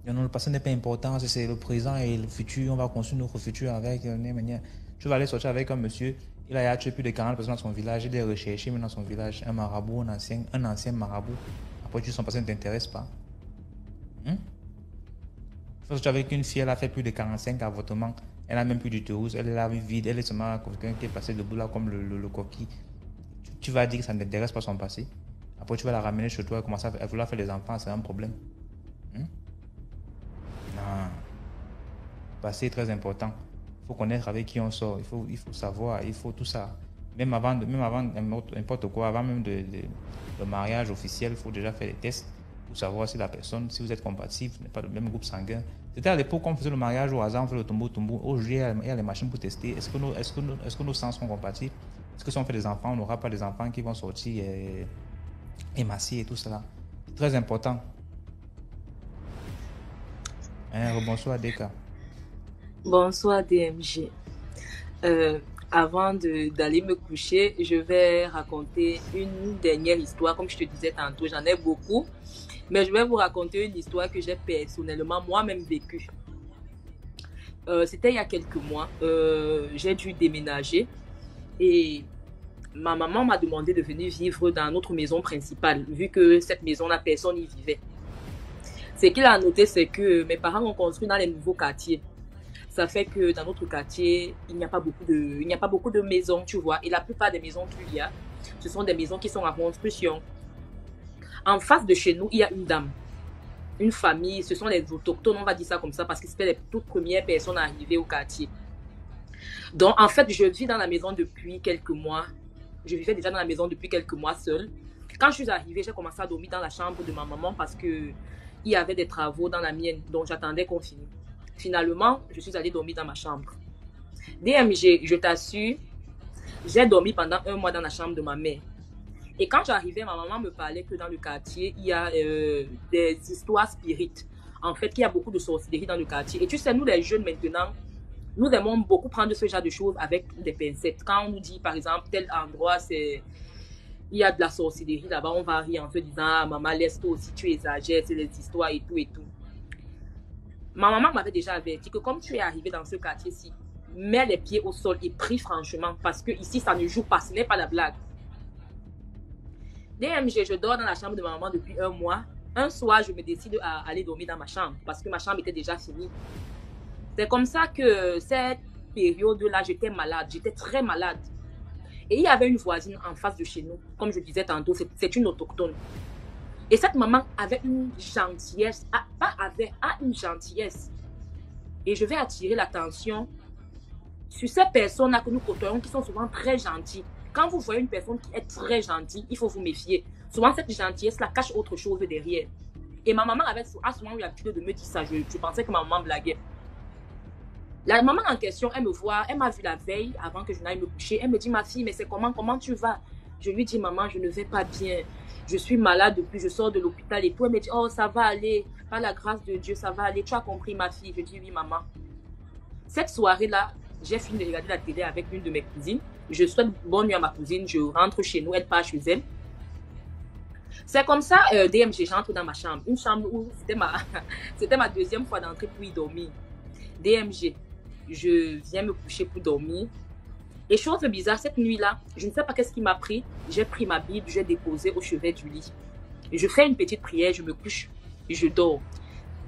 Non, le passé n'est pas important, c'est le présent et le futur. On va construire notre futur avec. Tu vas aller sortir avec un monsieur, il a tué plus de 40 personnes dans son village, il est recherché dans son village, un marabout, un ancien marabout. Après, son passé ne t'intéresse pas. Tu es avec une fille, elle a fait plus de 45 avortements, elle n'a même plus d'utérus, elle est là vide, elle est seulement quelqu'un qui est passé debout là comme le coquille. Tu vas dire que ça ne t'intéresse pas son passé. Après, tu vas la ramener chez toi et commencer à vouloir faire des enfants, c'est un problème. Non. Le passé est très important. Il faut connaître avec qui on sort, il faut savoir, il faut tout ça. Même avant n'importe quoi, avant même le mariage officiel, il faut déjà faire des tests pour savoir si la personne, si vous êtes compatible, n'est pas le même groupe sanguin. C'était à l'époque qu'on faisait le mariage au hasard, on fait le tombeau. Aujourd'hui, il y a les machines pour tester. Est-ce que nos sangs sont compatibles? Est-ce que si on fait des enfants, on n'aura pas des enfants qui vont sortir émaciés et tout cela? C'est très important. Bonsoir Deka. Bonsoir DMG. Avant d'aller me coucher, je vais raconter une dernière histoire. Comme je te disais tantôt, j'en ai beaucoup. Mais je vais vous raconter une histoire que j'ai personnellement moi-même vécue. C'était il y a quelques mois. J'ai dû déménager. Et ma maman m'a demandé de venir vivre dans notre maison principale, vu que cette maison-là, personne n'y vivait. Ce qu'il a noté, c'est que mes parents ont construit dans les nouveaux quartiers. Ça fait que dans notre quartier, il n'y a pas beaucoup de maisons, tu vois. Et la plupart des maisons qu'il y a, ce sont des maisons qui sont en construction. En face de chez nous, il y a une dame, une famille. Ce sont les autochtones, on va dire ça comme ça, parce que c'était les toutes premières personnes à arriver au quartier. Donc, en fait, je vis dans la maison depuis quelques mois. Je vivais déjà dans la maison depuis quelques mois seule. Quand je suis arrivée, j'ai commencé à dormir dans la chambre de ma maman parce qu'il y avait des travaux dans la mienne, donc j'attendais qu'on finisse. Finalement, je suis allée dormir dans ma chambre. DMG, je t'assure, j'ai dormi pendant 1 mois dans la chambre de ma mère. Et quand j'arrivais, ma maman me parlait que dans le quartier, il y a des histoires spirites. En fait, qu'il y a beaucoup de sorcellerie dans le quartier. Et tu sais, nous les jeunes maintenant, nous aimons beaucoup prendre ce genre de choses avec des pincettes. Quand on nous dit, par exemple, tel endroit, il y a de la sorcellerie là-bas, on va rire en se disant, ah, maman, laisse-toi aussi, tu exagères, c'est les histoires et tout et tout. Ma maman m'avait déjà averti que comme tu es arrivé dans ce quartier-ci, mets les pieds au sol et prie franchement parce que ici, ça ne joue pas, ce n'est pas la blague. DMG, je dors dans la chambre de ma maman depuis 1 mois. Un soir, je me décide à aller dormir dans ma chambre parce que ma chambre était déjà finie. C'est comme ça que cette période-là, j'étais malade, j'étais très malade. Et il y avait une voisine en face de chez nous, comme je disais tantôt, c'est une autochtone. Et cette maman avait une gentillesse, une gentillesse. Et je vais attirer l'attention sur ces personnes-là que nous côtoyons qui sont souvent très gentilles. Quand vous voyez une personne qui est très gentille, il faut vous méfier. Souvent, cette gentillesse-là cache autre chose derrière. Et ma maman avait souvent eu l'habitude de me dire ça. Je pensais que ma maman blaguait. La maman en question, elle me voit, elle m'a vu la veille avant que je n'aille me coucher. Elle me dit, ma fille, mais c'est comment tu vas? Je lui dis, maman, je ne vais pas bien. Je suis malade depuis, je sors de l'hôpital et tout. Elle me dit, oh, ça va aller. Par la grâce de Dieu, ça va aller. Tu as compris, ma fille? Je dis, oui, maman. Cette soirée-là, j'ai fini de regarder la télé avec une de mes cousines. Je souhaite bonne nuit à ma cousine. Je rentre chez nous, elle part chez elle. C'est comme ça, DMG, j'entre dans ma chambre. Une chambre où c'était ma deuxième fois d'entrer pour y dormir. DMG, je viens me coucher pour dormir. Et chose bizarre, cette nuit-là, je ne sais pas qu'est-ce qui m'a pris. J'ai pris ma Bible, j'ai déposé au chevet du lit. Je fais une petite prière, je me couche et je dors.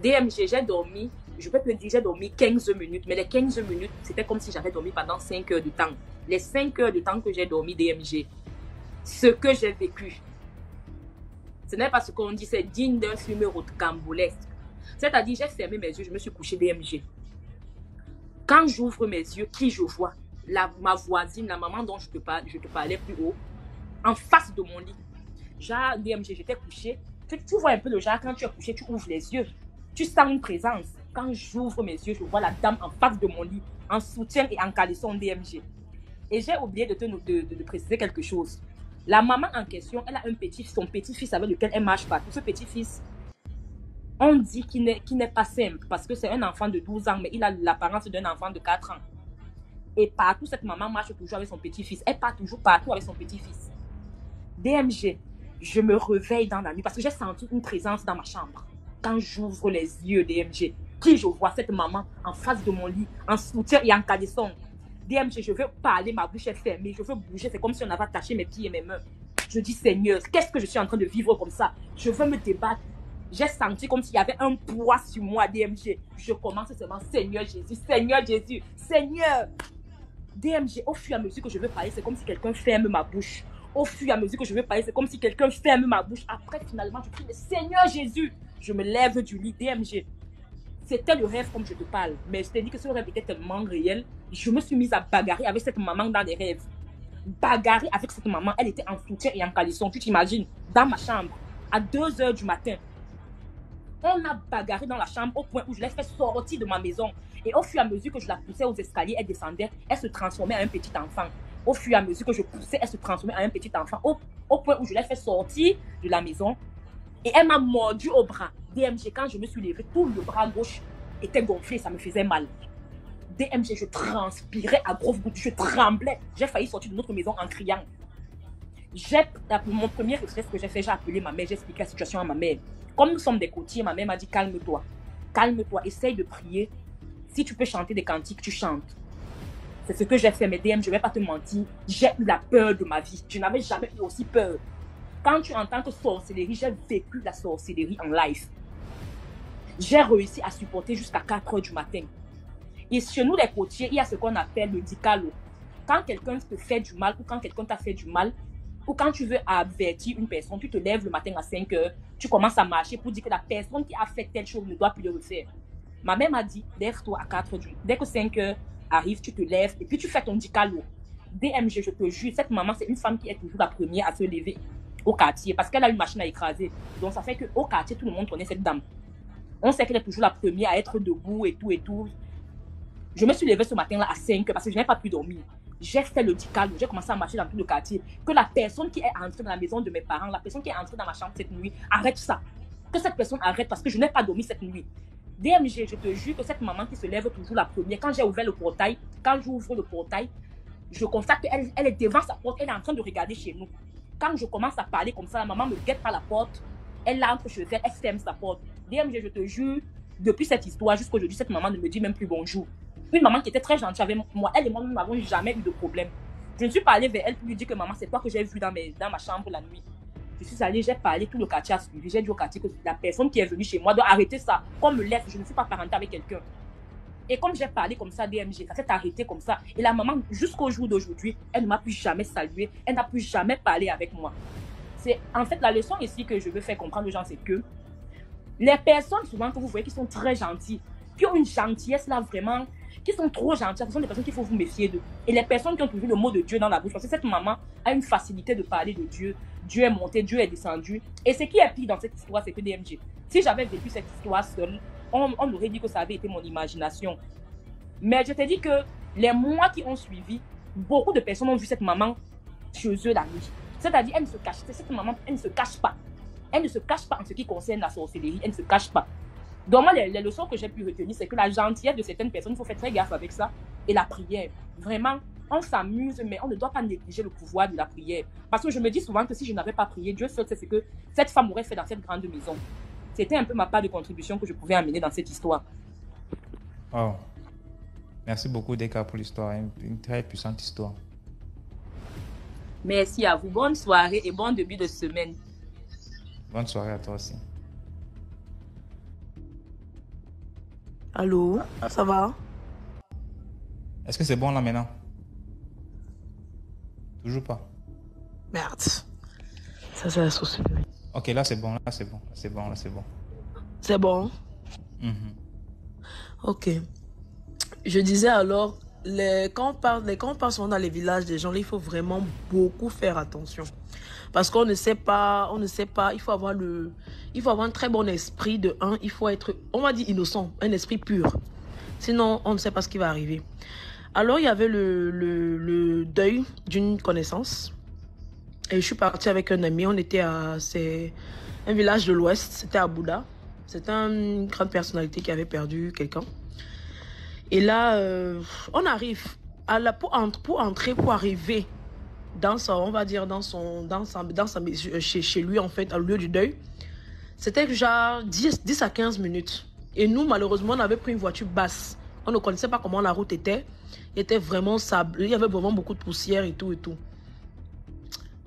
DMG, j'ai dormi, je peux te dire, j'ai dormi 15 minutes. Mais les 15 minutes, c'était comme si j'avais dormi pendant 5 heures de temps. Les 5 heures de temps que j'ai dormi, DMG, ce que j'ai vécu, ce n'est pas ce qu'on dit, c'est digne d'un film rocambolesque. C'est-à-dire, j'ai fermé mes yeux, je me suis couché DMG. Quand j'ouvre mes yeux, qui je vois? Ma voisine, la maman dont je te parlais plus haut, en face de mon lit. Genre, DMG, j'étais couché. Tu vois un peu le genre, quand tu es couché, tu ouvres les yeux. Tu sens une présence. Quand j'ouvre mes yeux, je vois la dame en face de mon lit, en soutien et en caleçon DMG. Et j'ai oublié de préciser quelque chose. La maman en question, elle a son petit-fils avec lequel elle marche partout. Ce petit-fils, on dit qu'il n'est pas simple parce que c'est un enfant de 12 ans, mais il a l'apparence d'un enfant de 4 ans. Et partout, cette maman marche toujours avec son petit-fils. Elle part toujours partout avec son petit-fils. DMG, je me réveille dans la nuit parce que j'ai senti une présence dans ma chambre. Quand j'ouvre les yeux, DMG, qui je vois? Cette maman en face de mon lit, en soutien et en caleçon. DMG, je veux parler, ma bouche est fermée, je veux bouger, c'est comme si on avait attaché mes pieds et mes mains. Je dis, Seigneur, qu'est-ce que je suis en train de vivre comme ça? Je veux me débattre. J'ai senti comme s'il y avait un poids sur moi, DMG. Je commence seulement, Seigneur Jésus, Seigneur Jésus, Seigneur. DMG, au fur et à mesure que je veux parler, c'est comme si quelqu'un ferme ma bouche. Au fur et à mesure que je veux parler, c'est comme si quelqu'un ferme ma bouche. Après, finalement, je crie, Seigneur Jésus. Je me lève du lit, DMG. C'était le rêve comme je te parle. Mais je t'ai dit que ce rêve était tellement réel. Je me suis mise à bagarrer avec cette maman dans les rêves. Bagarrer avec cette maman, elle était en soutien et en caleçon. Tu t'imagines, dans ma chambre, à 2 heures du matin. On a bagarré dans la chambre au point où je l'ai fait sortir de ma maison. Et au fur et à mesure que je la poussais aux escaliers, elle descendait, elle se transformait en un petit enfant. Au fur et à mesure que je poussais, elle se transformait en un petit enfant. Au point où je l'ai fait sortir de la maison. Et elle m'a mordu au bras. DMG, quand je me suis levée, tout le bras gauche était gonflé, ça me faisait mal. DMG, je transpirais à grosses gouttes, je tremblais. J'ai failli sortir de notre maison en criant. Mon premier réflexe que j'ai fait, j'ai appelé ma mère, j'ai expliqué la situation à ma mère. Comme nous sommes des côtiers, ma mère m'a dit, calme-toi. Calme-toi, essaye de prier. Si tu peux chanter des cantiques, tu chantes. C'est ce que j'ai fait, mais DM, je ne vais pas te mentir, j'ai eu la peur de ma vie. Je n'avais jamais eu aussi peur. Quand tu entends que sorcellerie, j'ai vécu la sorcellerie en live. J'ai réussi à supporter jusqu'à 4 heures du matin. Et chez nous, les côtiers, il y a ce qu'on appelle le dicalo. Quand quelqu'un te fait du mal ou quand quelqu'un t'a fait du mal, ou quand tu veux avertir une personne, tu te lèves le matin à 5 heures, tu commences à marcher pour dire que la personne qui a fait telle chose ne doit plus le refaire. Ma mère m'a dit, lève-toi à 4 heures. Dès que 5 heures arrive, tu te lèves et puis tu fais ton dicalo. DMG, je te jure, cette maman, c'est une femme qui est toujours la première à se lever au quartier parce qu'elle a une machine à écraser. Donc ça fait qu'au quartier, tout le monde connaît cette dame. On sait qu'elle est toujours la première à être debout et tout et tout. Je me suis levée ce matin-là à 5 heures parce que je n'ai pas pu dormir. J'ai fait le dicalo, j'ai commencé à marcher dans tout le quartier. Que la personne qui est entrée dans la maison de mes parents, la personne qui est entrée dans ma chambre cette nuit, arrête ça. Que cette personne arrête parce que je n'ai pas dormi cette nuit. DMG, je te jure que cette maman qui se lève toujours la première, quand j'ai ouvert le portail, quand j'ouvre le portail, je constate qu'elle est devant sa porte, elle est en train de regarder chez nous. Quand je commence à parler comme ça, la maman me guette par la porte, elle entre chez elle, elle ferme sa porte. DMG, je te jure, depuis cette histoire jusqu'à aujourd'hui, cette maman ne me dit même plus bonjour. Une maman qui était très gentille avec moi, elle et moi, nous n'avons jamais eu de problème. Je ne suis pas allée vers elle pour lui dire que maman, c'est toi que j'ai vu dans ma chambre la nuit. Je suis allée, j'ai parlé, tout le quartier a suivi. J'ai dit au quartier que la personne qui est venue chez moi doit arrêter ça. Qu'on me laisse, je ne suis pas parentée avec quelqu'un. Et comme j'ai parlé comme ça, DMG, ça s'est arrêté comme ça. Et la maman, jusqu'au jour d'aujourd'hui, elle ne m'a plus jamais salué. Elle n'a plus jamais parlé avec moi. C'est en fait la leçon ici que je veux faire comprendre aux gens, c'est que les personnes souvent que vous voyez qui sont très gentilles, qui ont une gentillesse là vraiment, qui sont trop gentilles, ce sont des personnes qu'il faut vous méfier d'eux. Et les personnes qui ont toujours le mot de Dieu dans la bouche, parce que cette maman a une facilité de parler de Dieu. Dieu est monté, Dieu est descendu. Et ce qui est pire dans cette histoire, c'est que DMG, si j'avais vécu cette histoire seule, on aurait dit que ça avait été mon imagination. Mais je te dis que les mois qui ont suivi, beaucoup de personnes ont vu cette maman chez eux la nuit. C'est-à-dire, elle ne se cache pas. Cette maman, elle ne se cache pas. Elle ne se cache pas en ce qui concerne la sorcellerie. Elle ne se cache pas. Donc, moi, les leçons que j'ai pu retenir, c'est que la gentillesse de certaines personnes, il faut faire très gaffe avec ça. et la prière. Vraiment, on s'amuse, mais on ne doit pas négliger le pouvoir de la prière. Parce que je me dis souvent que si je n'avais pas prié, Dieu seul sait ce que cette femme aurait fait dans cette grande maison. C'était un peu ma part de contribution que je pouvais amener dans cette histoire. Wow. Merci beaucoup, Deka, pour l'histoire. Une très puissante histoire. Merci à vous. Bonne soirée et bon début de semaine. Bonne soirée à toi aussi. Allô, ça va? Est-ce que c'est bon là maintenant? Toujours pas. Merde. Ça, c'est la sauce. Ok, là c'est bon, là c'est bon, là c'est bon, là c'est bon. C'est bon? Mhm. Ok. Je disais alors, quand on passe souvent dans les villages des gens, là, il faut vraiment beaucoup faire attention. Parce qu'on ne sait pas, il faut avoir un très bon esprit de un, il faut être, on va dire innocent, un esprit pur. Sinon, on ne sait pas ce qui va arriver. Alors, il y avait le deuil d'une connaissance. Et je suis partie avec un ami, c'est un village de l'Ouest, c'était à Bouddha. C'était une grande personnalité qui avait perdu quelqu'un. Et là, on arrive pour arriver dans son, on va dire, chez lui, en fait, au lieu du deuil. C'était genre 10 à 15 minutes. Et nous, malheureusement, on avait pris une voiture basse. On ne connaissait pas comment la route était. Il était vraiment sableux. Il y avait vraiment beaucoup de poussière et tout et tout.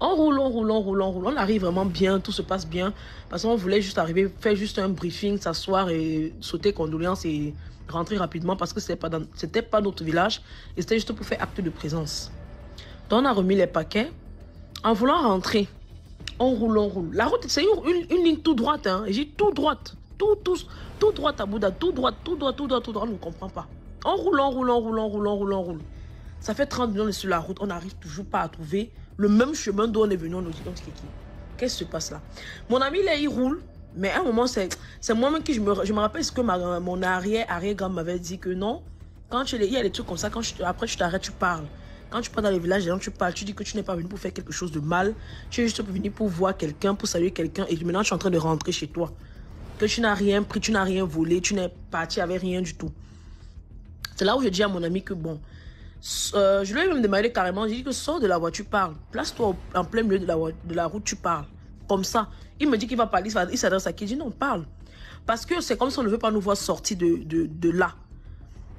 On roule. On arrive vraiment bien. Tout se passe bien. Parce qu'on voulait juste arriver, faire juste un briefing, s'asseoir et sauter condoléances et rentrer rapidement parce que c'était pas notre village. Et c'était juste pour faire acte de présence. Donc, on a remis les paquets. En voulant rentrer, on roule. La route, c'est une ligne tout droite. Hein. J'ai tout droite. Tout droite à Bouddha. Tout droit. On ne comprend pas. On roule. Ça fait 30 minutes sur la route. On n'arrive toujours pas à trouver le même chemin d'où on est venu. On nous dit, qu'est-ce qui se passe là? Mon ami, là, il roule. Mais à un moment, c'est moi-même qui je me rappelle ce que mon arrière-grand m'avait dit que non. Quand il y a des trucs comme ça, après tu t'arrêtes, tu parles. Quand tu pars dans les villages, les gens, tu parles, tu dis que tu n'es pas venu pour faire quelque chose de mal. Tu es juste venu pour voir quelqu'un, pour saluer quelqu'un. Et maintenant, tu es en train de rentrer chez toi. Que tu n'as rien pris, tu n'as rien volé, tu n'es parti avec rien du tout. C'est là où je dis à mon ami que bon, je lui ai même demandé carrément, j'ai dit que sors de la voiture, parle. Place-toi en plein milieu de la route, tu parles. Comme ça. Il me dit qu'il va parler, il s'adresse à qui? Il dit non, parle. Parce que c'est comme si on ne veut pas nous voir sortir de là.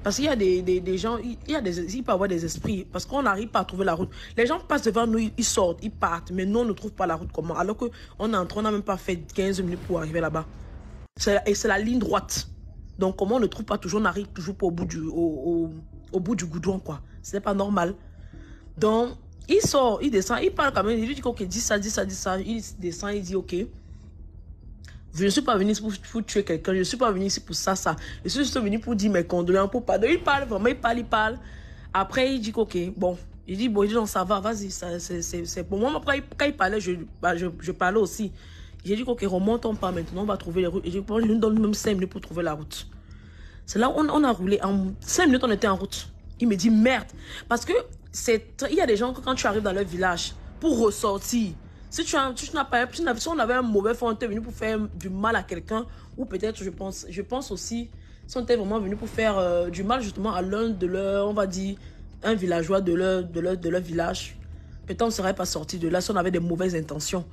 Parce qu'il y a des gens, il peut y avoir des esprits. Parce qu'on n'arrive pas à trouver la route. Les gens passent devant nous, ils sortent, ils partent. Mais nous, on ne trouve pas la route comment. Alors qu'on n'a même pas fait 15 minutes pour arriver là-bas. Et c'est la ligne droite. Donc, comment on ne trouve pas toujours, on n'arrive toujours pas au bout du goudron, quoi. Ce n'est pas normal. Donc, il sort, il descend, il parle quand même. Il lui dit, ok, dis ça. Il descend, il dit, ok. Je ne suis pas venu pour tuer quelqu'un. Je ne suis pas venu ici pour ça. Je suis juste venu pour dire mes condoléances, pour pardon. Il parle vraiment, il parle. Après, il dit, ok, bon. Il dit, non, ça va, vas-y. C'est pour moi. Après, quand il parlait, je parlais aussi. J'ai dit, ok, remontons pas maintenant, on va trouver les routes. Et je nous donne même 5 minutes pour trouver la route. C'est là où on a roulé. En 5 minutes, on était en route. Il me dit, merde. Parce que il y a des gens, quand tu arrives dans leur village, pour ressortir, si on avait un mauvais fond, on était venu pour faire du mal à quelqu'un, ou peut-être, je pense aussi, si on était vraiment venu pour faire du mal justement à l'un de leurs, on va dire, un villageois de leur village, peut-être on ne serait pas sorti de là si on avait des mauvaises intentions.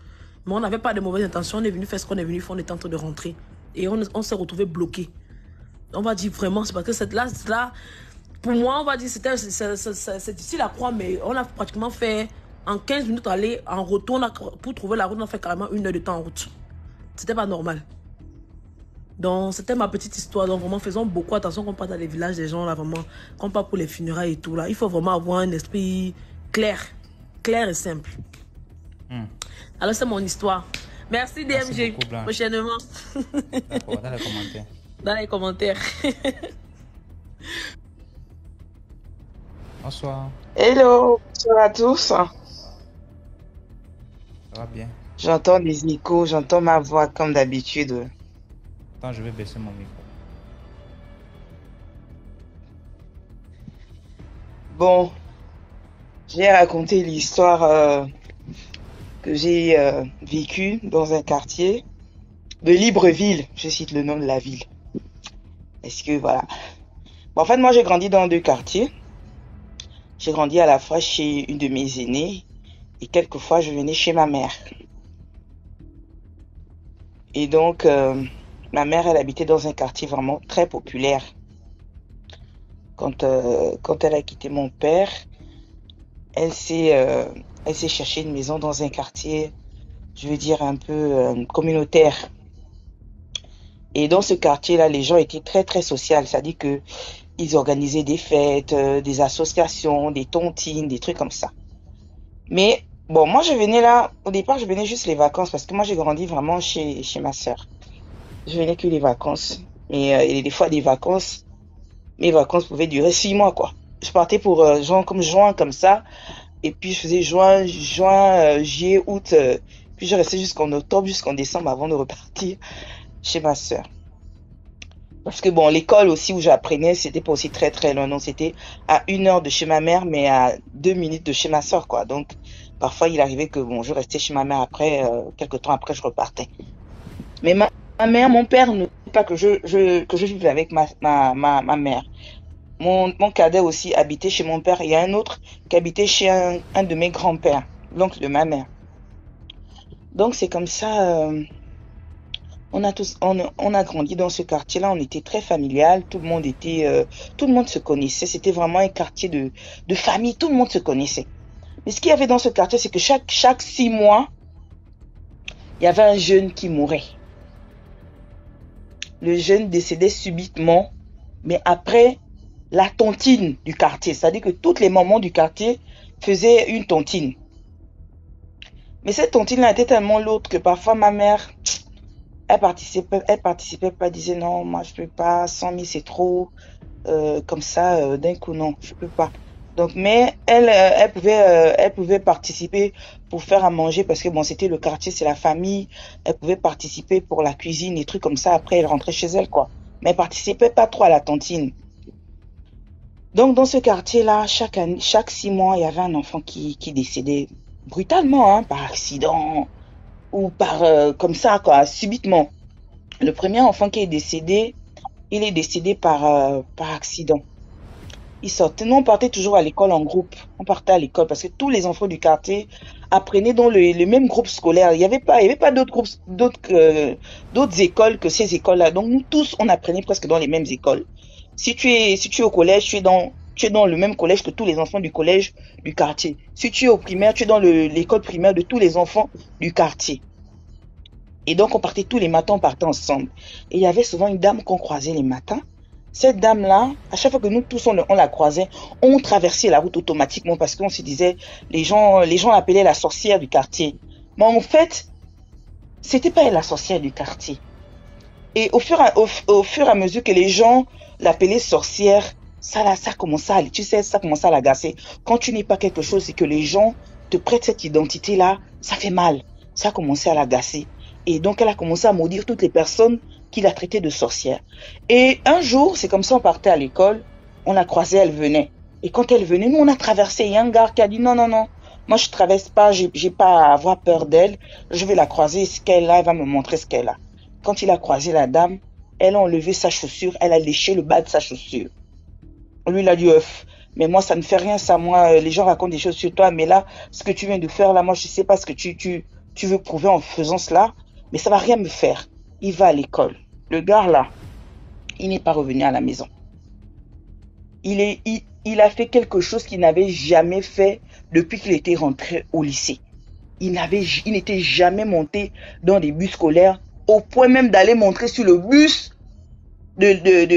Mais on n'avait pas de mauvaises intentions, on est venu faire ce qu'on est venu faire, on était en train de rentrer. Et on s'est retrouvé bloqué. On va dire vraiment, c'est parce que là, pour moi, on va dire, c'est difficile à croire, mais on a pratiquement fait, en 15 minutes, aller en retour, pour trouver la route, on a fait carrément 1 heure de temps en route. C'était pas normal. Donc, c'était ma petite histoire. Donc, vraiment, faisons beaucoup attention quand on part dans les villages des gens, là, vraiment, quand on part pour les funérailles et tout, là. Il faut vraiment avoir un esprit clair et simple. Alors, c'est mon histoire. Merci, DMG. Beaucoup, prochainement. D'accord, dans les commentaires. Dans les commentaires. Bonsoir. Hello, bonsoir à tous. Ça va bien? J'entends des échos, j'entends ma voix comme d'habitude. Attends, je vais baisser mon micro. Bon, j'ai raconté l'histoire que j'ai vécue dans un quartier de Libreville. Je cite le nom de la ville. Est-ce que voilà. Bon, en fait, moi, j'ai grandi dans 2 quartiers. J'ai grandi à la fois chez une de mes aînées et quelquefois je venais chez ma mère. Et donc, ma mère, elle habitait dans un quartier vraiment très populaire. Quand elle a quitté mon père, elle s'est cherché une maison dans un quartier, je veux dire, un peu communautaire. Et dans ce quartier-là, les gens étaient très, très sociaux. C'est-à-dire que ils organisaient des fêtes, des associations, des tontines, des trucs comme ça. Mais bon, moi, je venais là, au départ, je venais juste les vacances parce que moi, j'ai grandi vraiment chez ma sœur. Je venais que les vacances. Et des fois, mes vacances pouvaient durer 6 mois, quoi. Je partais pour juin, comme ça. Et puis, je faisais juin, juillet, août. Puis, je restais jusqu'en octobre, jusqu'en décembre avant de repartir chez ma sœur. Parce que bon, l'école aussi où j'apprenais, c'était pas aussi très très loin. Non, c'était à 1 heure de chez ma mère, mais à 2 minutes de chez ma sœur, quoi. Donc, parfois, il arrivait que bon, je restais chez ma mère après, quelques temps après, je repartais. Mais ma mère, mon père ne voulait pas que je vive avec ma mère. Mon cadet aussi habitait chez mon père. Il y a un autre qui habitait chez un de mes grands-pères, l'oncle de ma mère. Donc, c'est comme ça. On a grandi dans ce quartier-là. On était très familial. Tout le monde se connaissait. C'était vraiment un quartier de famille. Tout le monde se connaissait. Mais ce qu'il y avait dans ce quartier, c'est que chaque 6 mois, il y avait un jeune qui mourait. Le jeune décédait subitement, mais après la tontine du quartier. C'est-à-dire que toutes les mamans du quartier faisaient une tontine. Mais cette tontine-là était tellement lourde que parfois ma mère, elle participait pas, elle disait non, moi je peux pas, 100 000 c'est trop, comme ça, d'un coup non, je peux pas. Donc, mais elle pouvait participer pour faire à manger parce que bon, c'était le quartier, c'est la famille. Elle pouvait participer pour la cuisine, des trucs comme ça. Après, elle rentrait chez elle, quoi. Mais elle participait pas trop à la tontine. Donc, dans ce quartier-là, chaque 6 mois, il y avait un enfant qui décédait brutalement, hein, par accident ou par comme ça, quoi, subitement. Le premier enfant qui est décédé, il est décédé par accident. Ils sortaient. Nous, on partait toujours à l'école en groupe. On partait à l'école parce que tous les enfants du quartier apprenaient dans le même groupe scolaire. Il y avait pas d'autres groupes, d'autres écoles que ces écoles-là. Donc, nous tous, on apprenait presque dans les mêmes écoles. Si tu es au collège, tu es dans le même collège que tous les enfants du collège du quartier. Si tu es au primaire, tu es dans l'école primaire de tous les enfants du quartier. Et donc, on partait tous les matins, on partait ensemble. Et il y avait souvent une dame qu'on croisait les matins. Cette dame-là, à chaque fois que nous tous on la croisait, on traversait la route automatiquement parce qu'on se disait, les gens l'appelaient la sorcière du quartier. Mais en fait, c'était pas elle la sorcière du quartier. Et au fur et à mesure que les gens l'appelaient sorcière, ça commençait à l'agacer. Quand tu n'es pas quelque chose et que les gens te prêtent cette identité-là, ça fait mal. Ça a commencé à l'agacer. Et donc, elle a commencé à maudire toutes les personnes qui la traitaient de sorcière. Et un jour, c'est comme ça, on partait à l'école, on la croisait, elle venait. Et quand elle venait, nous, on a traversé. Il y a un gars qui a dit, non, moi, je traverse pas, j'ai pas à avoir peur d'elle. Je vais la croiser, ce qu'elle a, elle va me montrer ce qu'elle a. Quand il a croisé la dame, elle a enlevé sa chaussure, elle a léché le bas de sa chaussure. Lui, il a dit, mais moi, ça ne fait rien, ça, moi, les gens racontent des choses sur toi, mais là, ce que tu viens de faire, là, moi, je sais pas ce que tu veux prouver en faisant cela, mais ça va rien me faire. Il va à l'école. Le gars, là, il n'est pas revenu à la maison. Il a fait quelque chose qu'il n'avait jamais fait depuis qu'il était rentré au lycée. Il n'était jamais monté dans des bus scolaires, au point même d'aller montrer sur le bus c'est-à-dire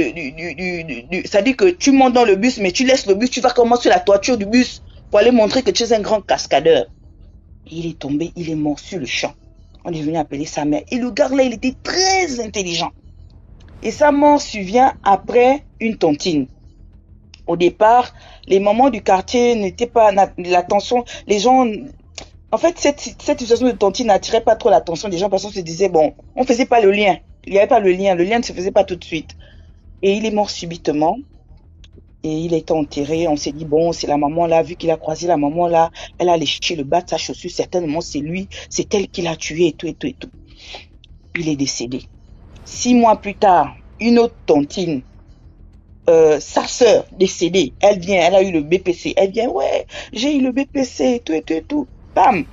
que tu montes dans le bus, mais tu laisses le bus, tu vas commencer sur la toiture du bus pour aller montrer que tu es un grand cascadeur. Il est tombé, il est mort sur le champ. On est venu appeler sa mère. Et le gars là, il était très intelligent. Et sa mort survient après une tontine. Au départ, les mamans du quartier n'étaient pas l'attention. Les gens, en fait, cette situation de tontine n'attirait pas trop l'attention des gens parce qu'on se disait, bon, on faisait pas le lien. Il n'y avait pas le lien ne se faisait pas tout de suite. Et il est mort subitement. Et il a été enterré. On s'est dit, bon, c'est la maman là, vu qu'il a croisé la maman là, elle a léché le bas de sa chaussure. Certainement, c'est lui, c'est elle qui l'a tué et tout. Il est décédé. 6 mois plus tard, une autre tontine. sa sœur décédée, elle vient, elle a eu le BPC, elle vient, ouais, j'ai eu le BPC, tout et tout et tout. Bam!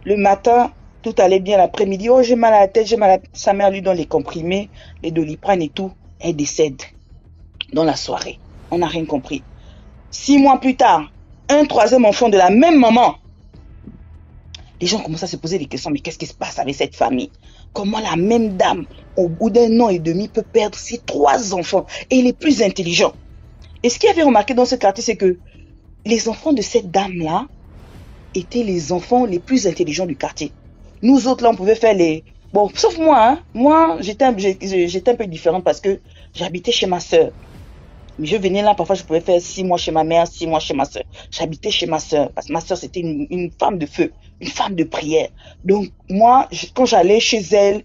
Le matin, tout allait bien, l'après-midi, oh, j'ai mal à la tête, j'ai mal à la tête. Sa mère lui donne les comprimés, les Doliprane et tout. Elle décède dans la soirée. On n'a rien compris. 6 mois plus tard, un troisième enfant de la même maman. Les gens commencent à se poser des questions, mais qu'est-ce qui se passe avec cette famille? Comment la même dame, au bout d'un an et demi, peut perdre ses 3 enfants et les plus intelligents? Et ce qu'il y avait remarqué dans ce quartier, c'est que les enfants de cette dame-là étaient les enfants les plus intelligents du quartier. Nous autres, là, on pouvait faire les... Bon, sauf moi, hein. Moi, j'étais un peu différente parce que j'habitais chez ma sœur. Mais je venais là, parfois, je pouvais faire 6 mois chez ma mère, 6 mois chez ma sœur. J'habitais chez ma sœur parce que ma sœur, c'était une femme de feu, une femme de prière. Donc, moi, quand j'allais chez elle,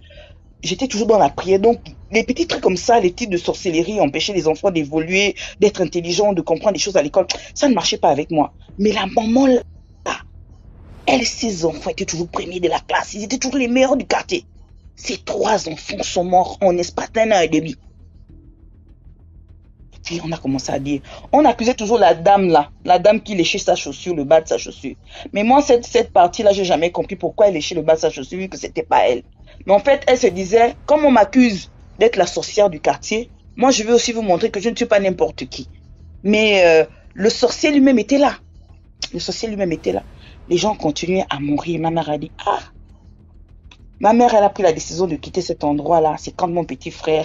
j'étais toujours dans la prière. Donc, les petits trucs comme ça, les titres de sorcellerie, empêcher les enfants d'évoluer, d'être intelligents, de comprendre des choses à l'école, ça ne marchait pas avec moi. Mais la maman, là, elle, ses enfants étaient toujours premiers de la classe. Ils étaient toujours les meilleurs du quartier. Ces 3 enfants sont morts en espace d'un an et demi. Et puis, on a commencé à dire, on accusait toujours la dame là, la dame qui léchait sa chaussure, le bas de sa chaussure. Mais moi, cette partie-là, j'ai jamais compris pourquoi elle léchait le bas de sa chaussure, vu que c'était pas elle. Mais en fait, elle se disait, comme on m'accuse d'être la sorcière du quartier, moi, je veux aussi vous montrer que je ne suis pas n'importe qui. Mais le sorcier lui-même était là. Le sorcier lui-même était là. Les gens continuaient à mourir. Ma mère a dit, ah, ma mère, elle a pris la décision de quitter cet endroit-là. C'est quand mon petit frère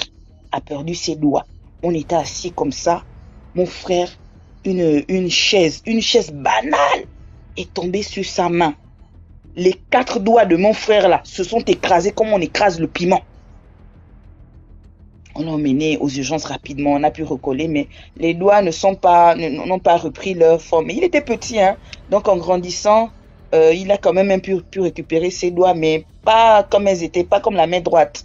a perdu ses doigts. On était assis comme ça. Mon frère, une chaise banale est tombée sur sa main. Les 4 doigts de mon frère là se sont écrasés comme on écrase le piment. On l'a emmené aux urgences rapidement, on a pu recoller, mais les doigts n'ont pas repris leur forme. Il était petit, hein, donc en grandissant, il a quand même pu récupérer ses doigts, mais pas comme elles étaient, pas comme la main droite.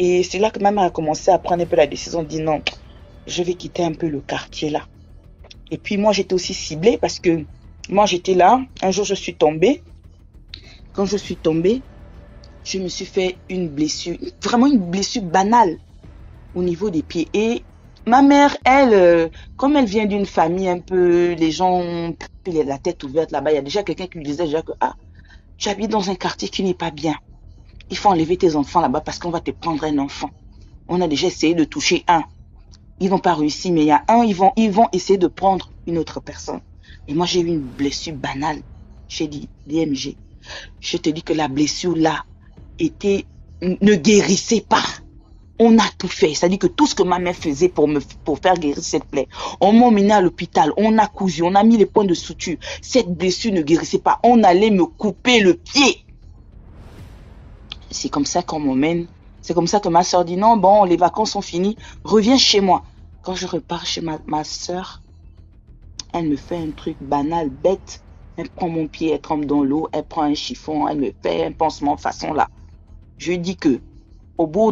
Et c'est là que ma mère a commencé à prendre un peu la décision de dire non, je vais quitter un peu le quartier là. Et puis moi j'étais aussi ciblée parce que moi j'étais là, un jour je suis tombée. Quand je suis tombée, je me suis fait une blessure, vraiment une blessure banale au niveau des pieds. Et ma mère, elle, comme elle vient d'une famille un peu, les gens ont la tête ouverte là-bas, il y a déjà quelqu'un qui lui disait déjà que ah, tu habites dans un quartier qui n'est pas bien. Il faut enlever tes enfants là-bas parce qu'on va te prendre un enfant. On a déjà essayé de toucher un. Ils n'ont pas réussi, mais il y a un, ils vont essayer de prendre une autre personne. Et moi, j'ai eu une blessure banale. J'ai dit, DMG, je te dis que la blessure là ne guérissait pas. On a tout fait. C'est-à-dire que tout ce que ma mère faisait pour faire guérir cette plaie, on m'a emmené à l'hôpital, on a cousu, on a mis les points de suture. Cette blessure ne guérissait pas. On allait me couper le pied. C'est comme ça qu'on m'emmène. C'est comme ça que ma soeur dit non, bon, les vacances sont finies, reviens chez moi. Quand je repars chez ma soeur, elle me fait un truc banal, bête. Elle prend mon pied, elle trempe dans l'eau, elle prend un chiffon, elle me fait un pansement façon là. Je dis que au bout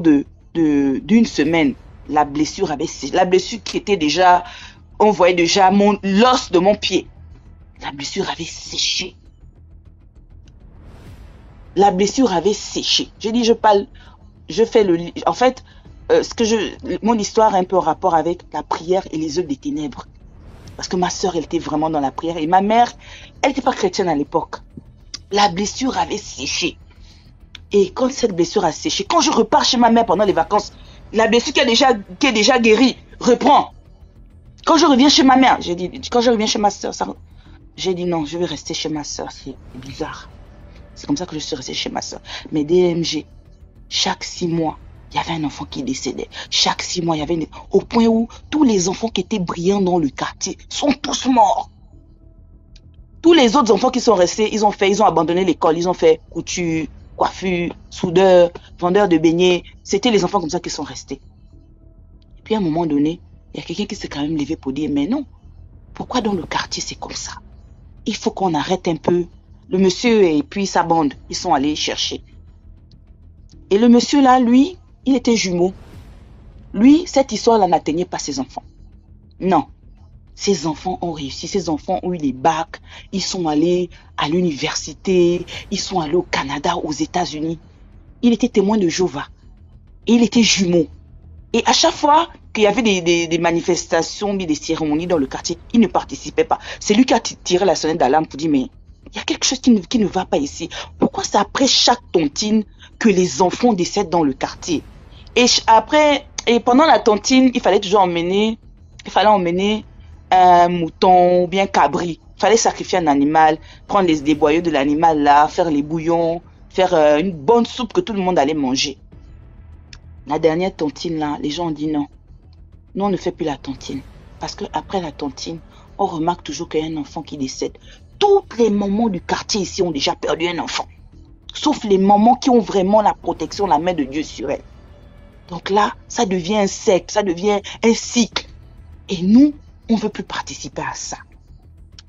d'une semaine, la blessure qui était déjà, on voyait déjà l'os de mon pied. La blessure avait séché. La blessure avait séché. Je dis, en fait, mon histoire a un peu rapport avec la prière et les œuvres des ténèbres. Parce que ma soeur, elle était vraiment dans la prière. Et ma mère, elle n'était pas chrétienne à l'époque. La blessure avait séché. Et quand cette blessure a séché, quand je repars chez ma mère pendant les vacances, la blessure qui est déjà guérie reprend. Quand je reviens chez ma mère, quand je reviens chez ma soeur, j'ai dit non, je vais rester chez ma soeur. C'est bizarre. C'est comme ça que je suis restée chez ma soeur. Mais DMG, chaque 6 mois, il y avait un enfant qui décédait. Chaque 6 mois, il y avait au point où tous les enfants qui étaient brillants dans le quartier sont tous morts. Tous les autres enfants qui sont restés, ils ont abandonné l'école. Ils ont fait couture, coiffure, soudeur, vendeur de beignets. C'était les enfants comme ça qui sont restés. Et puis à un moment donné, il y a quelqu'un qui s'est quand même levé pour dire, mais non, pourquoi dans le quartier c'est comme ça? Il faut qu'on arrête un peu. Le monsieur et puis sa bande, ils sont allés chercher. Et le monsieur là, lui, il était jumeau. Lui, cette histoire-là n'atteignait pas ses enfants. Non. Ses enfants ont réussi. Ses enfants ont eu des bacs. Ils sont allés à l'université. Ils sont allés au Canada, aux États-Unis. Il était témoin de Jéhovah. Et il était jumeau. Et à chaque fois qu'il y avait des manifestations, des cérémonies dans le quartier, il ne participait pas. C'est lui qui a tiré la sonnette d'alarme pour dire, mais il y a quelque chose qui ne va pas ici. Pourquoi c'est après chaque tontine que les enfants décèdent dans le quartier? Et pendant la tontine, il fallait emmener un mouton ou bien cabri. Il fallait sacrifier un animal, prendre des boyaux de l'animal là, faire les bouillons, faire une bonne soupe que tout le monde allait manger. La dernière tontine là, les gens ont dit non. Nous, on ne fait plus la tontine. Parce qu'après la tontine, on remarque toujours qu'il y a un enfant qui décède. Tous les mamans du quartier ici ont déjà perdu un enfant. Sauf les mamans qui ont vraiment la protection, la main de Dieu sur elles. Donc là, ça devient un cercle, ça devient un cycle. Et nous, on ne veut plus participer à ça.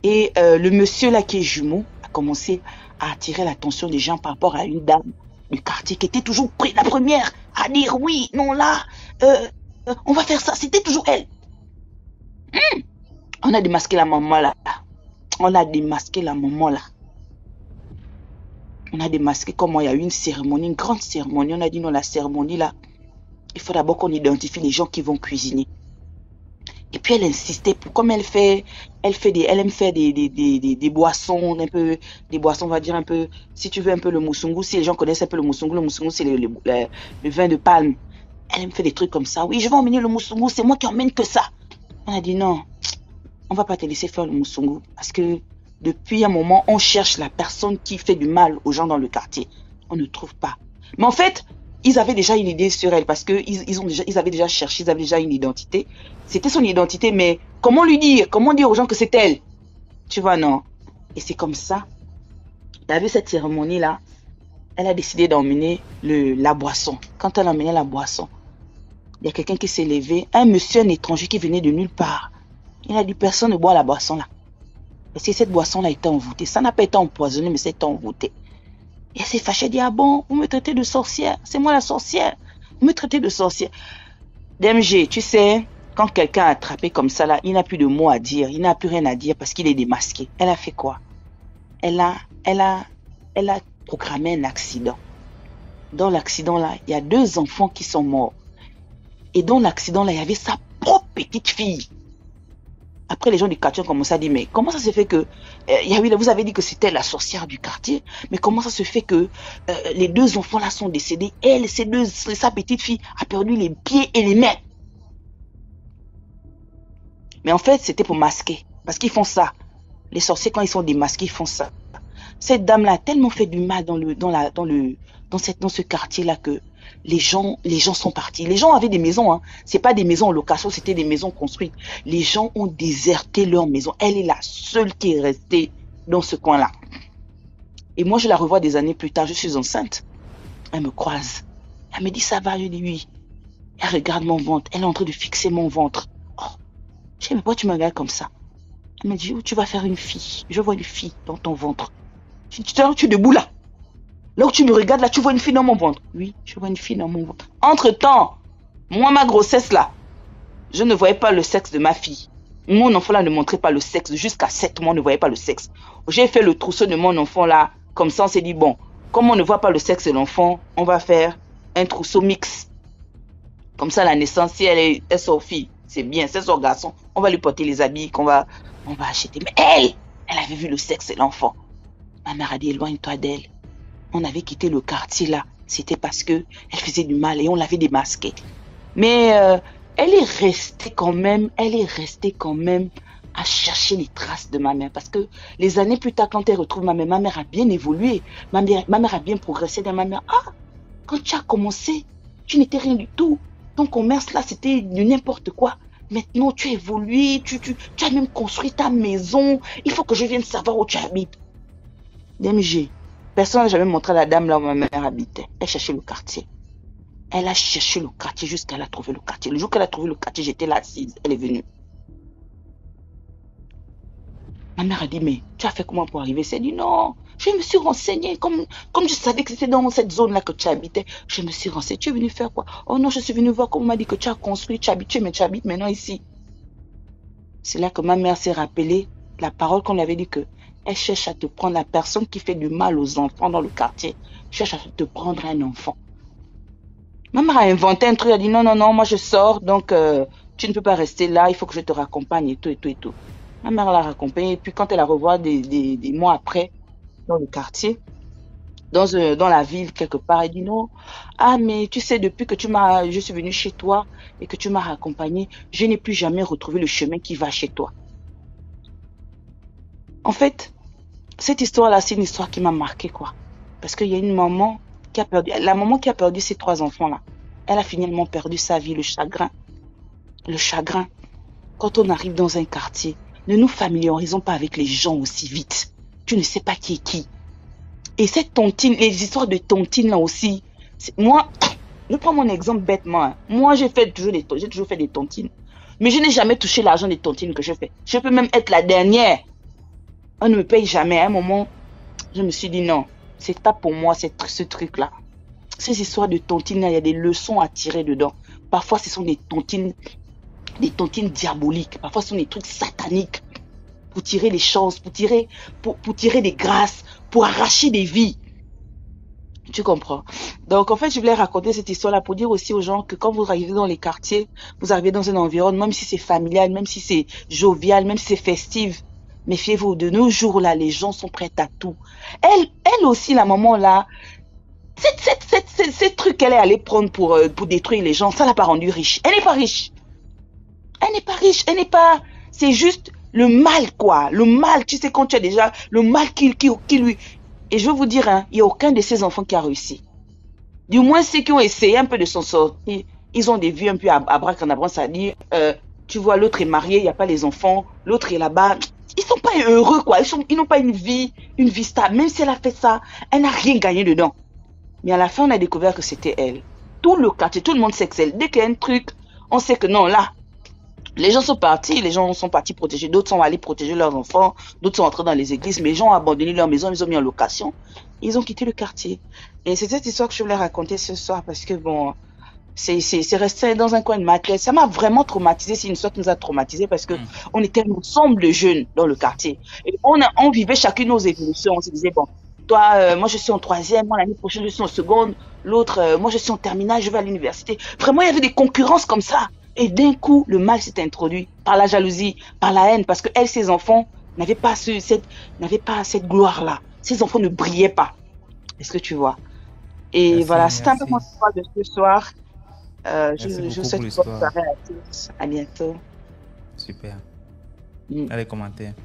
Et le monsieur là qui est jumeau a commencé à attirer l'attention des gens par rapport à une dame du quartier qui était toujours la première à dire oui, non là, on va faire ça. C'était toujours elle. On a démasqué la maman là. On a démasqué la maman là. On a démasqué comment il y a eu une cérémonie, une grande cérémonie. On a dit non, la cérémonie là, il faut d'abord qu'on identifie les gens qui vont cuisiner. Et puis elle insistait pour, comme elle aime faire des boissons, un peu, des boissons, on va dire un peu, si tu veux un peu le moussoungou, si les gens connaissent un peu le moussoungou c'est le vin de palme. Elle aime faire des trucs comme ça. Oui, je vais emmener le moussoungou, c'est moi qui emmène que ça. On a dit non, on va pas te laisser faire le moussoungou parce que depuis un moment, on cherche la personne qui fait du mal aux gens dans le quartier. On ne trouve pas. Mais en fait, ils avaient déjà une idée sur elle parce que ils avaient déjà cherché, ils avaient déjà une identité. C'était son identité, mais comment lui dire? Comment dire aux gens que c'est elle? Tu vois, non? Et c'est comme ça. Il y avait cette cérémonie-là. Elle a décidé d'emmener la boisson. Quand elle a emmené la boisson, il y a quelqu'un qui s'est levé, un monsieur, un étranger qui venait de nulle part. Il a dit, personne ne boit la boisson là. Parce que cette boisson-là était envoûtée. Ça n'a pas été empoisonné, mais c'est envoûté. Et elle s'est fâchée, elle dit, ah bon, vous me traitez de sorcière. C'est moi la sorcière. Vous me traitez de sorcière. DMG, tu sais, quand quelqu'un a attrapé comme ça là, il n'a plus de mots à dire. Il n'a plus rien à dire parce qu'il est démasqué. Elle a fait quoi? Elle a programmé un accident. Dans l'accident là, il y a 2 enfants qui sont morts. Et dans l'accident là, il y avait sa propre petite fille. Après, les gens du quartier ont commencé à dire, mais comment ça se fait que, vous avez dit que c'était la sorcière du quartier, mais comment ça se fait que les 2 enfants là sont décédés, elle, sa petite fille a perdu les pieds et les mains. Mais en fait, c'était pour masquer, parce qu'ils font ça. Les sorciers, quand ils sont démasqués, ils font ça. Cette dame-là a tellement fait du mal dans ce quartier-là que les gens sont partis. Les gens avaient des maisons, hein. C'est pas des maisons en location, c'était des maisons construites. Les gens ont déserté leur maison. Elle est la seule qui est restée dans ce coin-là. Et moi, je la revois des années plus tard. Je suis enceinte. Elle me croise. Elle me dit, ça va? Je dis oui. Elle regarde mon ventre. Elle est en train de fixer mon ventre. Oh. Je dis, mais pourquoi tu me regardes comme ça? Elle me dit, oh, tu vas faire une fille. Je vois une fille dans ton ventre. Je dis, tu es debout là. Là où tu me regardes, là, tu vois une fille dans mon ventre. Oui, je vois une fille dans mon ventre. Entre-temps, moi, ma grossesse, là, je ne voyais pas le sexe de ma fille. Mon enfant, là, ne montrait pas le sexe. Jusqu'à 7 mois, on ne voyait pas le sexe. J'ai fait le trousseau de mon enfant, là. Comme ça, on s'est dit, bon, comme on ne voit pas le sexe de l'enfant, on va faire un trousseau mix. Comme ça, la naissance, si elle sort fille, c'est bien. Si elle sort garçon, on va lui porter les habits on va acheter. Mais elle avait vu le sexe de l'enfant. Ma mère a dit, éloigne-toi d'elle. On avait quitté le quartier là, c'était parce que elle faisait du mal et on l'avait démasquée. Mais elle est restée quand même à chercher les traces de ma mère. Parce que les années plus tard, quand elle retrouve ma mère a bien évolué. Ma mère a bien progressé dans ma mère. Ah, quand tu as commencé, tu n'étais rien du tout. Ton commerce là, c'était de n'importe quoi. Maintenant, tu as évolué, tu as même construit ta maison. Il faut que je vienne savoir où tu habites. DMG. Personne n'a jamais montré à la dame là où ma mère habitait. Elle cherchait le quartier. Elle a cherché le quartier jusqu'à elle a trouvé le quartier. Le jour qu'elle a trouvé le quartier, j'étais là assise. Elle est venue. Ma mère a dit, mais tu as fait comment pour arriver? Elle a dit, non, je me suis renseignée. Comme je savais que c'était dans cette zone-là que tu habitais, je me suis renseignée. Tu es venue faire quoi? Oh non, je suis venue voir comme on m'a dit que tu as construit, tu habites, mais tu habites maintenant ici. C'est là que ma mère s'est rappelée la parole qu'on avait dit que elle cherche à te prendre, la personne qui fait du mal aux enfants dans le quartier, cherche à te prendre un enfant. Ma mère a inventé un truc, elle a dit non, moi je sors, donc tu ne peux pas rester là, il faut que je te raccompagne et tout, et tout, et tout. Ma mère l'a raccompagnée, et puis quand elle la revoit des mois après, dans le quartier, dans la ville quelque part, elle dit non, ah mais tu sais, depuis que je suis venue chez toi et que tu m'as raccompagnée, je n'ai plus jamais retrouvé le chemin qui va chez toi. En fait, cette histoire-là, c'est une histoire qui m'a marqué, quoi. Parce qu'il y a une maman qui a perdu, la maman qui a perdu ses 3 enfants-là, elle a finalement perdu sa vie, le chagrin. Le chagrin. Quand on arrive dans un quartier, ne nous familiarisons pas avec les gens aussi vite. Tu ne sais pas qui est qui. Et cette tontine, les histoires de tontine là aussi, moi, je prends mon exemple bêtement. Hein. Moi, j'ai toujours fait des tontines. Mais je n'ai jamais touché l'argent des tontines que je fais. Je peux même être la dernière. On ne me paye jamais. À un moment, je me suis dit non, c'est pas pour moi ce truc-là. Ces histoires de tontines, il y a des leçons à tirer dedans. Parfois, ce sont des tontines diaboliques. Parfois, ce sont des trucs sataniques pour tirer les chances, pour tirer des grâces, pour arracher des vies. Tu comprends? Donc, en fait, je voulais raconter cette histoire-là pour dire aussi aux gens que quand vous arrivez dans les quartiers, vous arrivez dans un environnement, même si c'est familial, même si c'est jovial, même si c'est festif, méfiez-vous, de nos jours là, les gens sont prêts à tout. Elle aussi, la maman là, ces trucs qu'elle est allée prendre pour détruire les gens, ça l'a pas rendue riche. Elle n'est pas riche. Elle n'est pas riche, c'est juste le mal, quoi. Le mal, tu sais, quand tu as déjà le mal qui lui... Et je veux vous dire, hein, il n'y a aucun de ces enfants qui a réussi. Du moins, ceux qui ont essayé un peu de s'en sortir, ils ont des vies un peu abracadabra, c'est-à-dire, tu vois, l'autre est marié, il n'y a pas les enfants, l'autre est là-bas. Ils sont pas heureux, quoi. Ils n'ont pas une vie stable. Même si elle a fait ça, elle n'a rien gagné dedans. Mais à la fin, on a découvert que c'était elle. Tout le quartier, tout le monde sait que c'est elle. Dès qu'il y a un truc, on sait que non, là, les gens sont partis protéger. D'autres sont allés protéger leurs enfants. D'autres sont entrés dans les églises. Mais les gens ont abandonné leur maison, ils ont mis en location. Ils ont quitté le quartier. Et c'est cette histoire que je voulais raconter ce soir parce que bon, c'est resté dans un coin de ma tête. Ça m'a vraiment traumatisé. C'est une histoire qui nous a traumatisé parce que on était un ensemble de jeunes dans le quartier. Et on vivait chacune nos évolutions. On se disait, bon, toi, moi je suis en 3e, moi l'année prochaine je suis en 2e. L'autre, moi je suis en terminale, je vais à l'université. Vraiment, il y avait des concurrences comme ça. Et d'un coup, le mal s'est introduit par la jalousie, par la haine, parce que elle, ses enfants n'avaient pas cette gloire-là. Ses enfants ne brillaient pas. Est-ce que tu vois? Et merci, voilà, c'est un peu mon histoire de ce soir. Je vous souhaite une bonne soirée à tous. À bientôt. Super. Allez, commentaires.